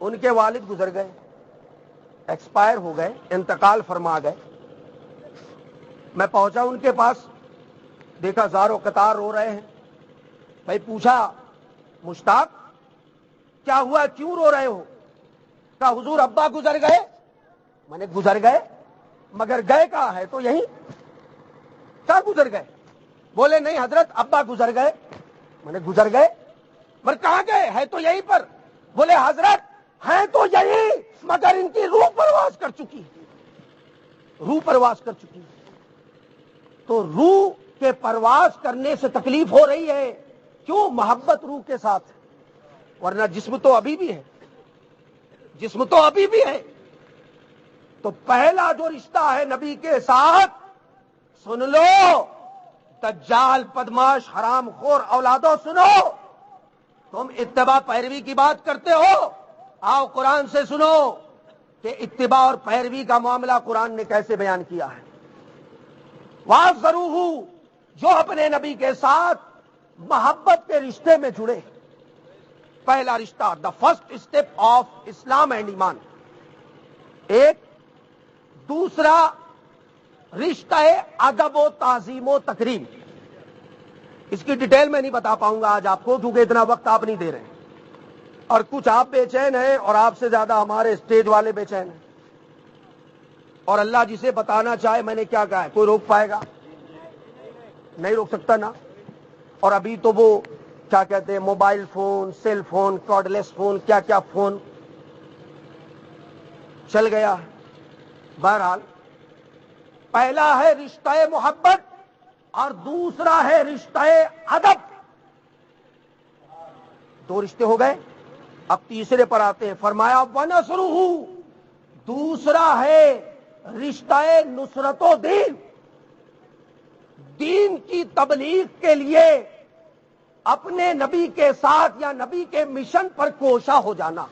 ان کے والد گزر گئے، ایکسپائر ہو گئے، انتقال فرما گئے. میں پہنچا ان کے پاس، دیکھا زار و قطار رو رہے ہیں. بھائی پوچھا مشتاق کیا ہوا، کیوں رو رہے ہو؟ کہا حضور ابا گزر گئے. میں نے گزر گئے مگر گئے کہاں ہے؟ تو یہیں. کیا گزر گئے؟ بولے نہیں حضرت ابا گزر گئے. میں نے گزر گئے؟ مگر کہاں گئے؟ ہے تو یہیں پر. بولے حضرت ہے تو یہی مگر ان کی روح پرواز کر چکی. روح پرواز کر چکی. تو روح کے پرواز کرنے سے تکلیف ہو رہی ہے. کیوں؟ محبت روح کے ساتھ. ورنہ جسم تو ابھی بھی ہے. جسم تو ابھی بھی ہے. تو پہلا جو رشتہ ہے نبی کے ساتھ، سن لو دجال بدماش حرام خور اولادوں، سنو. تم اتباع پیروی کی بات کرتے ہو، آؤ قرآن سے سنو کہ اتباع اور پیروی کا معاملہ قرآن نے کیسے بیان کیا ہے. وَاعْذَرُوهُ، جو اپنے نبی کے ساتھ محبت کے رشتے میں جڑے. پہلا رشتہ، the first step of Islam and ایمان. ایک. دوسرا رشتہ ادب و تعظیم و تکریم. اس کی ڈیٹیل میں نہیں بتا پاؤں گا آج آپ کو، کیونکہ اتنا وقت آپ نہیں دے رہے ہیں، اور کچھ آپ بے چین ہیں اور آپ سے زیادہ ہمارے اسٹیج والے بے چین ہیں. اور اللہ جسے بتانا چاہے، میں نے کیا کہا ہے، کوئی روک پائے گا؟ نہیں روک سکتا نا. اور ابھی تو وہ کیا کہتے ہیں، mobile phone, cell phone, cordless phone, کیا کیا فون چل گیا. بہرحال پہلا ہے رشتہ محبت اور دوسرا ہے رشتہ ادب. دو رشتے ہو گئے. اب تیسرے پر آتے ہیں. فرمایا وَنَصْرُهُ، دوسرا ہے رشتہ نصرت و دین. دین کی تبلیغ کے لیے اپنے نبی کے ساتھ یا نبی کے مشن پر کوشاں ہو جانا.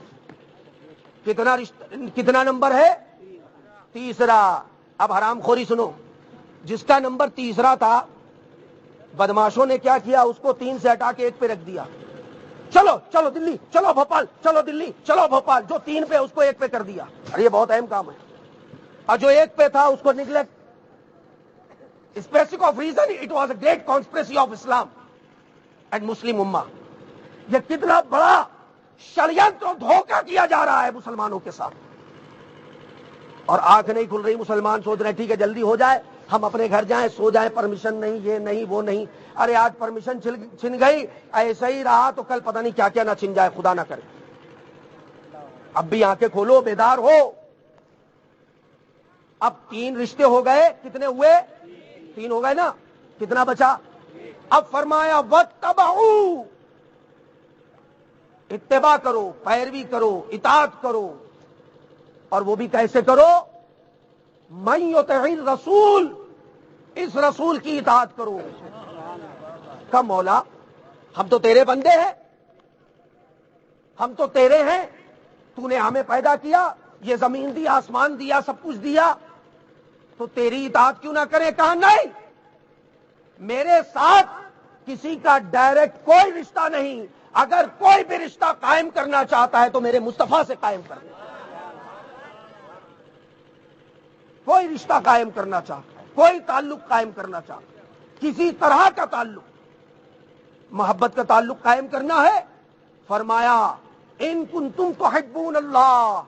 کتنا نمبر ہے؟ تیسرا. اب حرام خوری سنو. جس کا نمبر تیسرا تھا، بدماشوں نے کیا کیا، اس کو 3 سے ہٹا کے 1 پہ رکھ دیا. چلو چلو دلی، چلو بھوپال، چلو دلی، چلو بھوپال. جو 3 پہ اس کو 1 پہ کر دیا. اور یہ بہت اہم کام ہے. اور جو 1 پہ تھا اس کو neglect. Specific of reason it was a great conspiracy of Islam and Muslim امہ. یہ کتنا بڑا شریعت اور دھوکہ کیا جا رہا ہے مسلمانوں کے ساتھ. اور آنکھ نہیں کھل رہی. مسلمان سوچ رہے ٹھیک ہے جلدی ہو جائے، ہم اپنے گھر جائیں، سو جائیں، پرمیشن نہیں، یہ نہیں وہ نہیں. ارے آج پرمیشن چھن گئی، ایسا ہی رہا تو کل پتہ نہیں کیا کیا نہ چھن جائے، خدا نہ کرے. اب بھی آنکھیں کھولو، بیدار ہو. اب 3 رشتے ہو گئے. کتنے ہوئے؟ 3 ہو گئے نا. کتنا بچا؟ اب فرمایا وَاتَّبَعُوا، اتباع کرو، پیروی کرو، اطاعت کرو. اور وہ بھی کیسے کرو؟ مَن یُطِعِ الرَّسُولَ، اس رسول کی اطاعت کرو. کہ مولا ہم تو تیرے بندے ہیں، ہم تو تیرے ہیں، تو نے ہمیں پیدا کیا، یہ زمین دی، آسمان دیا، سب کچھ دیا، تو تیری اطاعت کیوں نہ کریں؟ کہا نہیں، میرے ساتھ کسی کا ڈائریکٹ کوئی رشتہ نہیں. اگر کوئی بھی رشتہ قائم کرنا چاہتا ہے تو میرے مصطفیٰ سے قائم کر دے. کوئی رشتہ قائم کرنا چاہتا ہے، کوئی تعلق قائم کرنا چاہتا ہے، کسی طرح کا تعلق، محبت کا تعلق قائم کرنا ہے، فرمایا ان کنتم تحبون اللہ،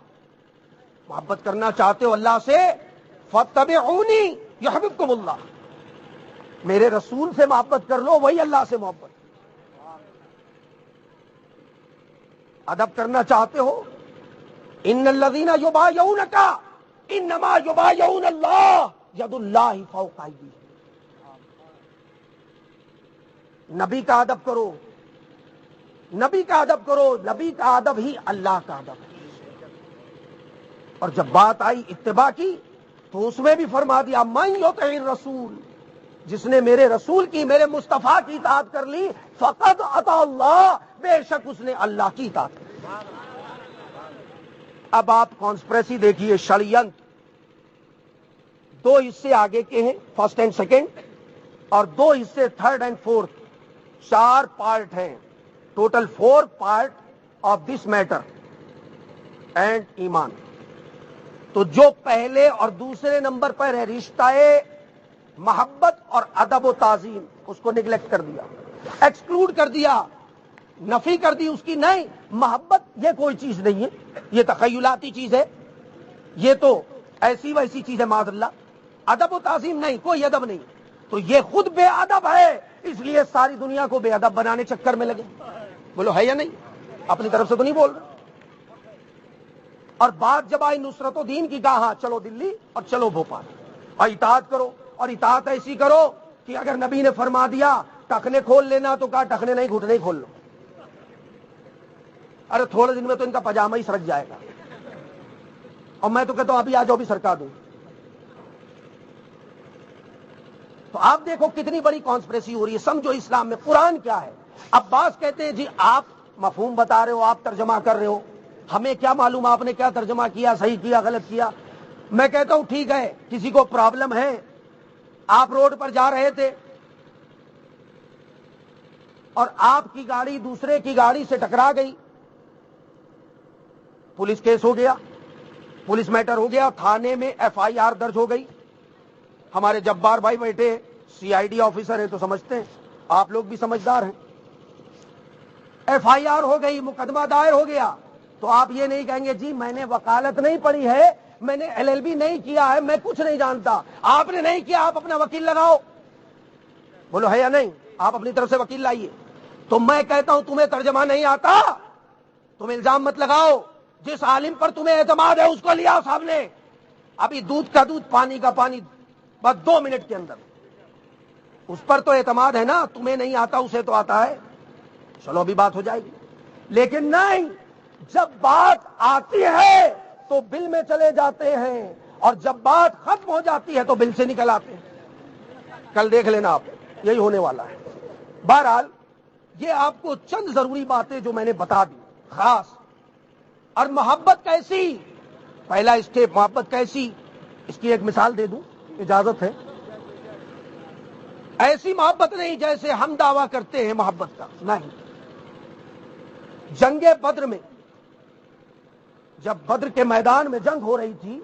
محبت کرنا چاہتے ہو اللہ سے، فاتبعونی یحببکم اللہ، میرے رسول سے محبت کر لو، وہی اللہ سے محبت. ادب کرنا چاہتے ہو، ان الذین یبایعونک انما یبایعون اللہ ید اللہ فوق ایدیہم. نبی کا ادب کرو، نبی کا ادب کرو. نبی کا ادب ہی اللہ کا ادب ہے. اور جب بات آئی اتباع کی تو اس میں بھی فرما دیا من یطع الرسول، جس نے میرے رسول کی، میرے مصطفیٰ کی اطاعت کر لی، فقد اطاع اللہ، بے شک اس نے اللہ کی اطاعت کی. اب آپ کانسپریسی دیکھیے، شریعت 2 حصے آگے کے ہیں، فرسٹ اینڈ سیکنڈ، اور 2 حصے تھرڈ اینڈ فورتھ. 4 پارٹ ہیں total. 4 part of this matter and ایمان. تو جو پہلے اور دوسرے نمبر پر ہے رشتہ محبت اور ادب و تعظیم، اس کو نگلیکٹ کر دیا، ایکسکلوڈ کر دیا، نفی کر دی اس کی. نہیں، محبت یہ کوئی چیز نہیں ہے، یہ تخیلاتی چیز ہے، یہ تو ایسی ویسی چیز ہے معاذ اللہ. ادب و تعظیم نہیں، کوئی ادب نہیں. تو یہ خود بے ادب ہے، اس لیے ساری دنیا کو بے ادب بنانے چکر میں لگے. بولو ہے یا نہیں؟ اپنی طرف سے تو نہیں بول رہے. اور بات جب آئی نصرت و دین کی، کہا ہاں چلو دلی اور چلو بھوپال اور اطاعت کرو، اور اطاعت ایسی کرو کہ اگر نبی نے فرما دیا ٹخنے کھول لینا تو کہا ٹخنے نہیں گھٹنے کھول لو. ارے تھوڑے دن میں تو ان کا پاجامہ ہی سرک جائے گا، اور میں تو کہتا ہوں ابھی آ جاؤ بھی سرکا دوں. تو آپ دیکھو کتنی بڑی کانسپریسی ہو رہی ہے. سمجھو اسلام میں قرآن کیا ہے. عباس کہتے ہیں جی آپ مفہوم بتا رہے ہو، آپ ترجمہ کر رہے ہو، ہمیں کیا معلوم آپ نے کیا ترجمہ کیا، صحیح کیا غلط کیا. میں کہتا ہوں ٹھیک ہے، کسی کو پرابلم ہے، آپ روڈ پر جا رہے تھے اور آپ کی گاڑی دوسرے کی گاڑی سے ٹکرا گئی، پولیس کیس ہو گیا، پولیس میٹر ہو گیا، تھانے میں FIR درج ہو گئی. ہمارے جبار بھائی بیٹھے CID آفیسر ہیں تو سمجھتے ہیں، آپ لوگ بھی سمجھدار ہیں. FIR ہو گئی، مقدمہ دائر ہو گیا، تو آپ یہ نہیں کہیں گے جی میں نے وکالت نہیں پڑھی ہے، میں نے LLB نہیں کیا ہے، میں کچھ نہیں جانتا. آپ نے نہیں کیا، آپ اپنا وکیل لگاؤ. بولو ہے یا نہیں؟ آپ اپنی طرف سے وکیل لائیے. تو میں کہتا ہوں تمہیں ترجمہ نہیں آتا، تم الزام مت لگاؤ. جس عالم پر تمہیں اعتماد ہے اس کو لیا صاحب نے. ابھی دودھ کا دودھ، پانی کا پانی، بس 2 منٹ کے اندر. اس پر تو اعتماد ہے نا، تمہیں نہیں آتا اسے تو آتا ہے. چلو ابھی بات ہو جائے گی. لیکن نہیں، جب بات آتی ہے تو بل میں چلے جاتے ہیں، اور جب بات ختم ہو جاتی ہے تو بل سے نکل آتے ہیں. کل دیکھ لینا آپ، یہی ہونے والا ہے. بہرحال یہ آپ کو چند ضروری باتیں جو میں نے بتا دی خاص. اور محبت کیسی، پہلا اسٹیپ محبت کیسی، اس کی ایک مثال دے دوں، اجازت ہے. ایسی محبت نہیں جیسے ہم دعویٰ کرتے ہیں محبت کا، نہیں. جنگ بدر میں، جب بدر کے میدان میں جنگ ہو رہی تھی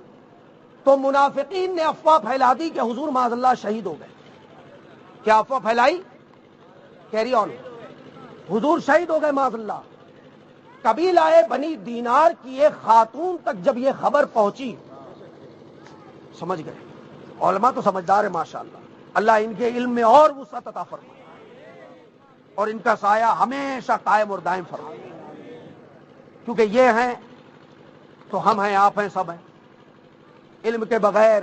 تو منافقین نے افواہ پھیلا دی کہ حضور معاذ اللہ شہید ہو گئے. کیا افواہ پھیلائی؟ Carry on. حضور شہید ہو گئے معاذ اللہ. قبیلہ بنی دینار کی ایک خاتون تک جب یہ خبر پہنچی، سمجھ گئے. علماء تو سمجھدار ہے ماشاءاللہ، اللہ ان کے علم میں اور وسعت عطا فرمائے اور ان کا سایہ ہمیشہ قائم اور دائم فرمائے. کیونکہ یہ ہیں تو ہم ہیں، آپ ہیں، سب ہیں. علم کے بغیر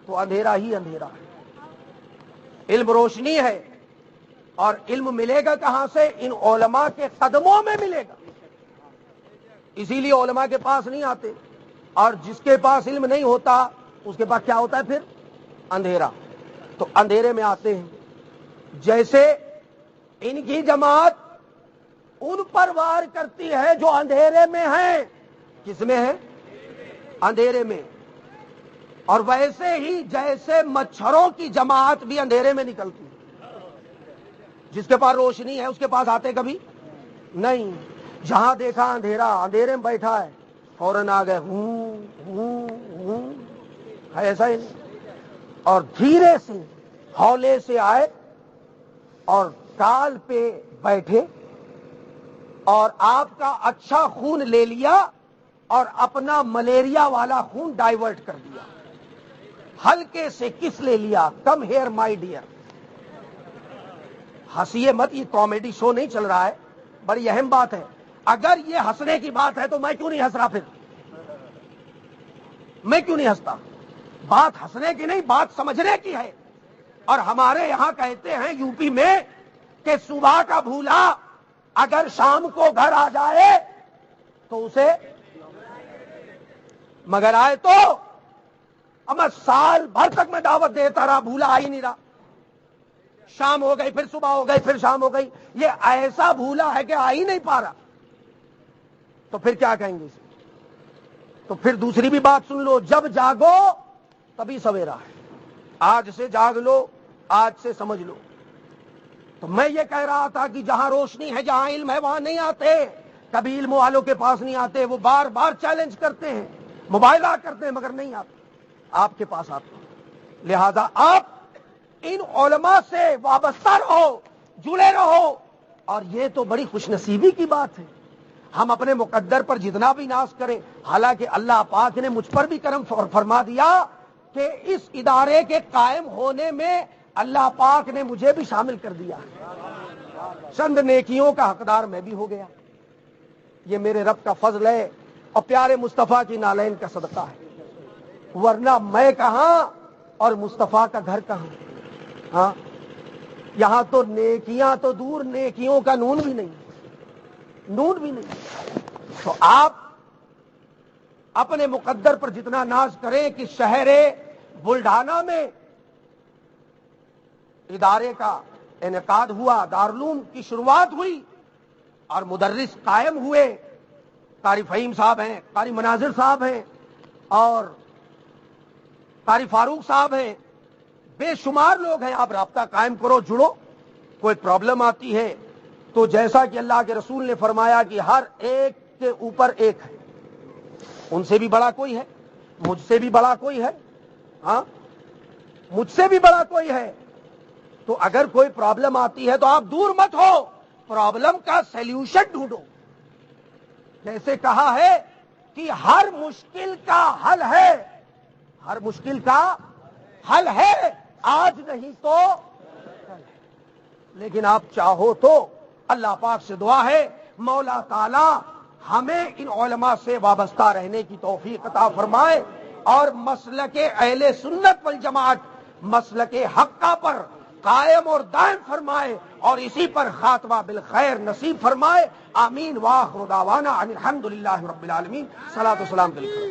تو اندھیرا ہی اندھیرا ہے. علم روشنی ہے، اور علم ملے گا کہاں سے؟ ان علماء کے قدموں میں ملے گا. اسی لیے علماء کے پاس نہیں آتے. اور جس کے پاس علم نہیں ہوتا اس کے پاس کیا ہوتا ہے پھر؟ اندھیرا. تو اندھیرے میں آتے ہیں. جیسے ان کی جماعت ان پر وار کرتی ہے جو اندھیرے میں ہیں. کس میں ہے؟ اندھیرے میں. اور ویسے ہی جیسے مچھروں کی جماعت بھی اندھیرے میں نکلتی ہے. جس کے پاس روشنی ہے اس کے پاس آتے کبھی نہیں. جہاں دیکھا اندھیرا، اندھیرے میں بیٹھا ہے، فوراً آ گئے ہے ایسا ہی نہیں. اور دھیرے سے ہولے سے آئے اور کال پہ بیٹھے اور آپ کا اچھا خون لے لیا اور اپنا ملیریا والا خون ڈائیورٹ کر دیا. ہلکے سے کس لے لیا؟ Come here my dear. ہنسیے مت، یہ کامیڈی شو نہیں چل رہا ہے، بڑی اہم بات ہے. اگر یہ ہنسنے کی بات ہے تو میں کیوں نہیں ہنس رہا؟ پھر میں کیوں نہیں ہنستا؟ بات ہنسنے کی نہیں، بات سمجھنے کی ہے. اور ہمارے یہاں کہتے ہیں UP میں کہ صبح کا بھولا اگر شام کو گھر آ جائے تو اسے مگر آئے تو. اب میں سال بھر تک میں دعوت دیتا رہا، بھولا آ ہی نہیں رہا. شام ہو گئی، پھر صبح ہو گئی، پھر شام ہو گئی. یہ ایسا بھولا ہے کہ آ ہی نہیں پا رہا. تو پھر کیا کہیں گے اسے؟ تو پھر دوسری بھی بات سن لو، جب جاگو تبھی سویرا ہے. آج سے جاگ لو، آج سے سمجھ لو. تو میں یہ کہہ رہا تھا کہ جہاں روشنی ہے، جہاں علم ہے، وہاں نہیں آتے. کبھی علم والوں کے پاس نہیں آتے. وہ بار بار چیلنج کرتے ہیں، مبالغہ کرتے ہیں، مگر نہیں آتے. آپ کے پاس آتے ہیں. لہذا آپ ان علماء سے وابستہ رہو، جڑے رہو. اور یہ تو بڑی خوش نصیبی کی بات ہے. ہم اپنے مقدر پر جتنا بھی ناز کریں، حالانکہ اللہ پاک نے مجھ پر بھی کرم فرما دیا کہ اس ادارے کے قائم ہونے میں اللہ پاک نے مجھے بھی شامل کر دیا، چند نیکیوں کا حقدار میں بھی ہو گیا. یہ میرے رب کا فضل ہے اور پیارے مصطفیٰ کی نالین کا صدقہ ہے، ورنہ میں کہاں اور مصطفیٰ کا گھر کہاں. ہاں یہاں تو نیکیاں تو دور، نیکیوں کا نون بھی نہیں، نون بھی نہیں. تو آپ اپنے مقدر پر جتنا ناز کریں کہ شہر بلڈانا میں ادارے کا انعقاد ہوا، دارالعلوم کی شروعات ہوئی اور مدرس قائم ہوئے. قاری فہیم صاحب ہیں، قاری مناظر صاحب ہیں اور قاری فاروق صاحب ہیں، بے شمار لوگ ہیں. آپ رابطہ قائم کرو، جڑو. کوئی پرابلم آتی ہے تو جیسا کہ اللہ کے رسول نے فرمایا کہ ہر ایک کے اوپر ایک ہے، ان سے بھی بڑا کوئی ہے، مجھ سے بھی بڑا کوئی ہے، ہاں مجھ سے بھی بڑا کوئی ہے. تو اگر کوئی پرابلم آتی ہے تو آپ دور مت ہو، پرابلم کا سیلیوشن ڈھونڈو. جیسے کہا ہے کہ ہر مشکل کا حل ہے، ہر مشکل کا حل ہے، آج نہیں تو کل ہے. لیکن آپ چاہو تو اللہ پاک سے دعا ہے مولا تعالی ہمیں ان علماء سے وابستہ رہنے کی توفیق عطا فرمائے اور مسلک اہل سنت والجماعت، مسلک حقہ پر قائم اور دائم فرمائے اور اسی پر خاتمہ بالخیر نصیب فرمائے. آمین. وآخر دعوانا ان الحمدللہ رب العالمین. صلاۃ و سلام علیکم.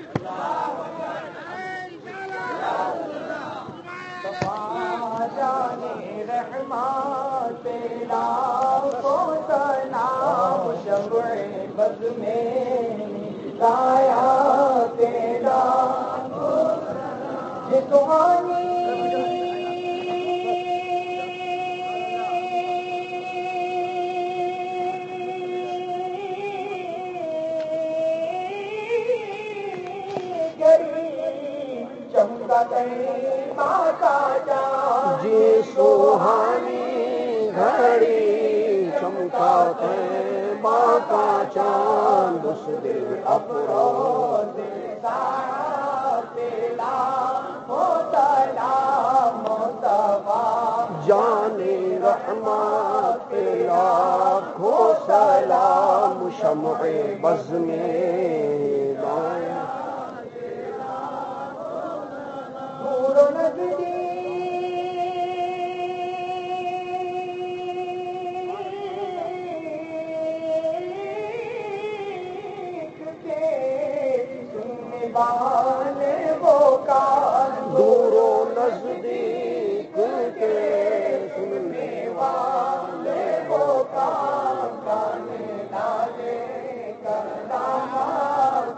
جی سوہانی گھڑی چمکاتے ماں کا چاند، اس دل افروز جانے رحمت لاکھوں سلام، شمع بز میں لایا دور و نزدیک کے سننے والے وہ کام گانے لالے کرام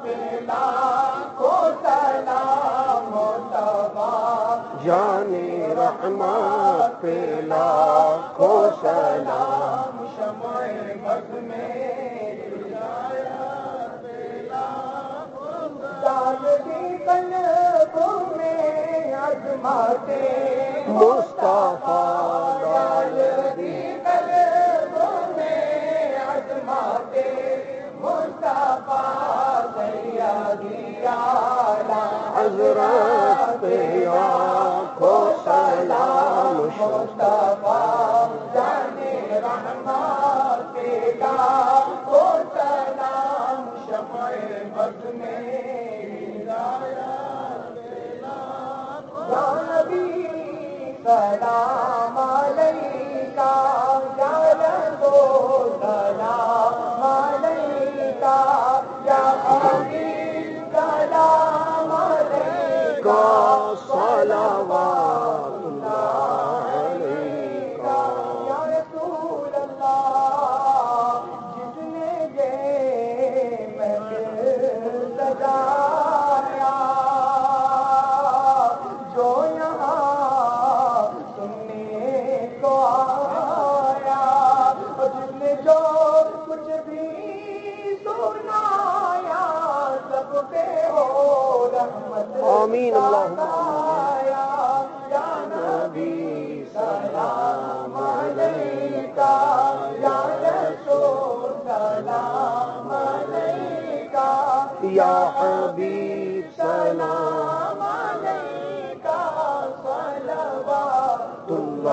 پیلا کو سلام جانے رحمت پیلا کو سلام، شمع بز میں قلبوں میں عظمتِ مصطفیٰ، ڈال دی قلبوں میں عظمتِ مصطفیٰ، سیدی اعلیٰ حضرت پہ آنکھوں سلام، مصطفیٰ جانے رحمت پہ لاکھوں سلام، شمع بز میں یا نبی سلام علیکہ، یا رسول سلام علیکہ، یا حبیب سلام علیکہ، صلوات اللہ علیکہ. یا رسول اللہ جس نے یہ محفل سجایا، جو یہاں سننے کو آیا، جس نے جو کچھ بھی سنایا، سب پہ ہو رحمت. آمین. یا نبی سلام علیکہ، یا رسول سلام علیکہ، یا حبیب سلام علیکہ، صلوات اللہ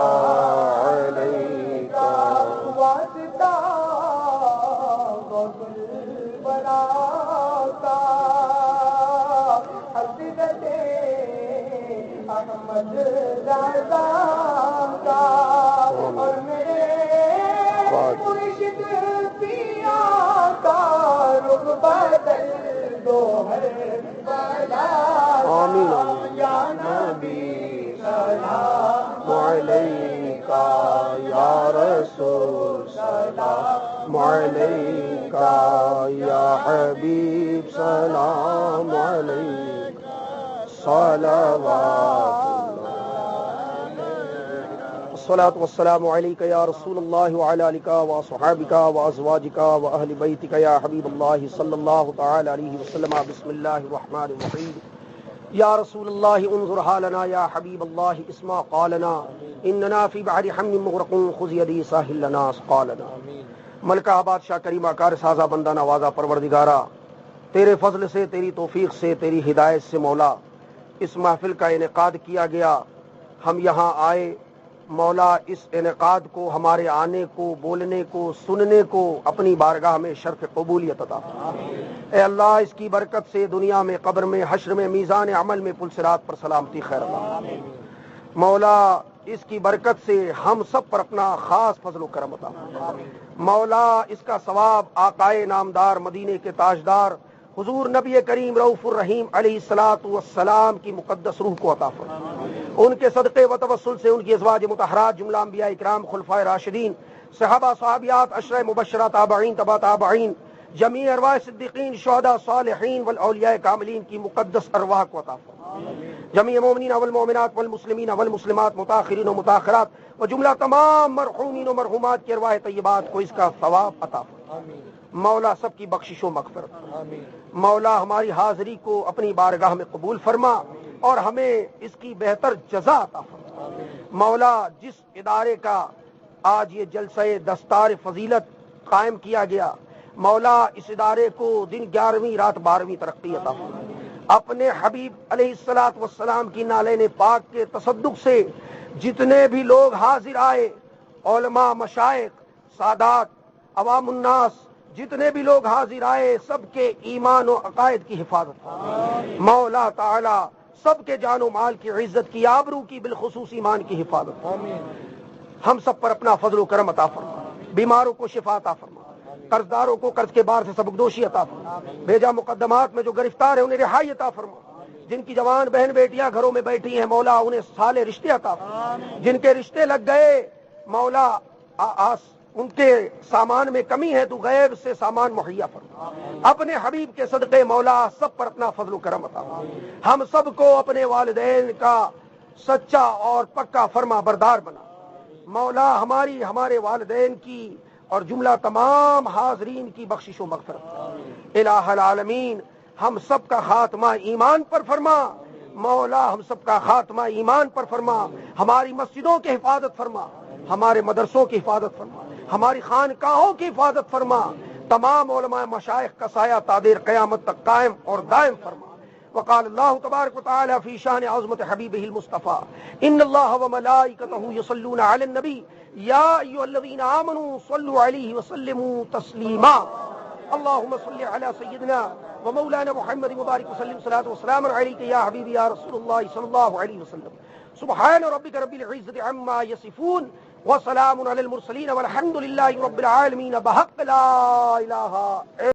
احمد رضا کا اور میرے مرشد پیا کا رخ بدل دو ہے بلا آمین یا نبی سلام علیکہ یا رسول سلام علیکہ یا حبیب سلام علیکہ صلوات الصلاة والسلام علیکہ یا رسول اللہ وعلی آلکہ وصحابکہ وازواجکہ واہل بیتکہ یا حبیب اللہ صلی اللہ تعالی علیہ وسلم. بسم اللہ الرحمن الرحیم. یا رسول اللہ انظر حالنا یا حبیب اللہ اسمع قالنا اننا فی بحر حمیم مغرق خذ یدی ساحل لنا اسقالنا. ملکہ بادشاہ کریمہ کار سازہ بندہ نوازہ پروردگارہ، تیرے فضل سے، تیری توفیق سے، تیری ہدایت سے مولا اس محفل کا انعقاد کیا گیا. ہم یہاں آئے مولا، اس انعقاد کو، ہمارے آنے کو، بولنے کو، سننے کو اپنی بارگاہ میں شرف قبولیت عطا فرما. اے اللہ اس کی برکت سے دنیا میں، قبر میں، حشر میں، میزان عمل میں پل صراط پر سلامتی خیر اللہ. مولا اس کی برکت سے ہم سب پر اپنا خاص فضل و کرم عطا فرما. مولا اس کا ثواب آقائے نامدار، مدینے کے تاجدار حضور نبی کریم رؤوف الرحیم علیہ الصلاۃ والسلام کی مقدس روح کو عطا فرما. ان کے صدقے و توسل سے ان کی ازواج مطہرات، جملہ انبیاء اکرام، خلفائے راشدین، صحابہ صحابیات، عشرہ مبشرہ، تابعین، تبع تابعین، جمیع ارواح صدیقین، شہداء، صالحین والاولیاء کاملین کی مقدس ارواح کو عطا فرما. جمیع مومنین والمؤمنات والمسلمین والمسلمات، متاخرین و متاخرات و جملہ تمام مرحومین و مرحومات کی ارواح طیبات کو اس کا ثواب عطا فرما. مولا سب کی بخشش و مغفرت. مولا ہماری حاضری کو اپنی بارگاہ میں قبول فرما اور ہمیں اس کی بہتر جزا عطا فرما. مولا جس ادارے کا آج یہ جلسہ دستار فضیلت قائم کیا گیا، مولا اس ادارے کو دن 11ویں رات 12ویں ترقی عطا فرما. اپنے حبیب علیہ الصلاۃ والسلام کی نالین پاک کے تصدق سے جتنے بھی لوگ حاضر آئے، علماء، مشائخ، سادات، عوام الناس، جتنے بھی لوگ حاضر آئے، سب کے ایمان و عقائد کی حفاظت فرما. مولا تعالی سب کے جان و مال کی، عزت کی، آبرو کی، بالخصوص ایمان کی حفاظت فرما. ہم سب پر اپنا فضل و کرم عطا فرما. بیماروں کو شفا عطا فرما. قرضداروں کو قرض کے بار سے سبکدوشی عطا فرما. بھیجا مقدمات میں جو گرفتار ہیں انہیں رہائی عطا فرما. جن کی جوان بہن بیٹیاں گھروں میں بیٹھی ہیں مولا انہیں سالے رشتے عطا فرما. جن کے رشتے لگ گئے مولا ان کے سامان میں کمی ہے تو غیب سے سامان مہیا فرما. اپنے حبیب کے صدقے مولا سب پر اپنا فضل و کرم عطا فرما. ہم سب کو اپنے والدین کا سچا اور پکا فرما بردار بنا. مولا ہمارے والدین کی اور جملہ تمام حاضرین کی بخشش و مغفرت. الہ العالمین ہم سب کا خاتمہ ایمان پر فرما. مولا ہم سب کا خاتمہ ایمان پر فرما. ہماری مسجدوں کی حفاظت فرما، ہمارے مدرسوں کی حفاظت فرما، ہماری خانقاہوں کی حفاظت فرما. تمام علماء مشائخ کا سایہ تادیر قیامت تک قائم اور دائم فرما. وقال اللہ تبارک وتعالی فی شان عظمت حبیبہ المصطفیٰ ان اللہ وملائکتہ یصلون علی النبی یا ایھا الذین آمنوا صلوا علیہ وسلموا تسلیما. اللهم صل على سيدنا ومولانا محمد مبارك وسلم صلاة وسلام عليك يا حبيبي يا رسول الله صلى الله عليه وسلم. سبحان ربك رب العزة عما يصفون وسلام على المرسلين والحمد لله رب العالمين بحق لا إله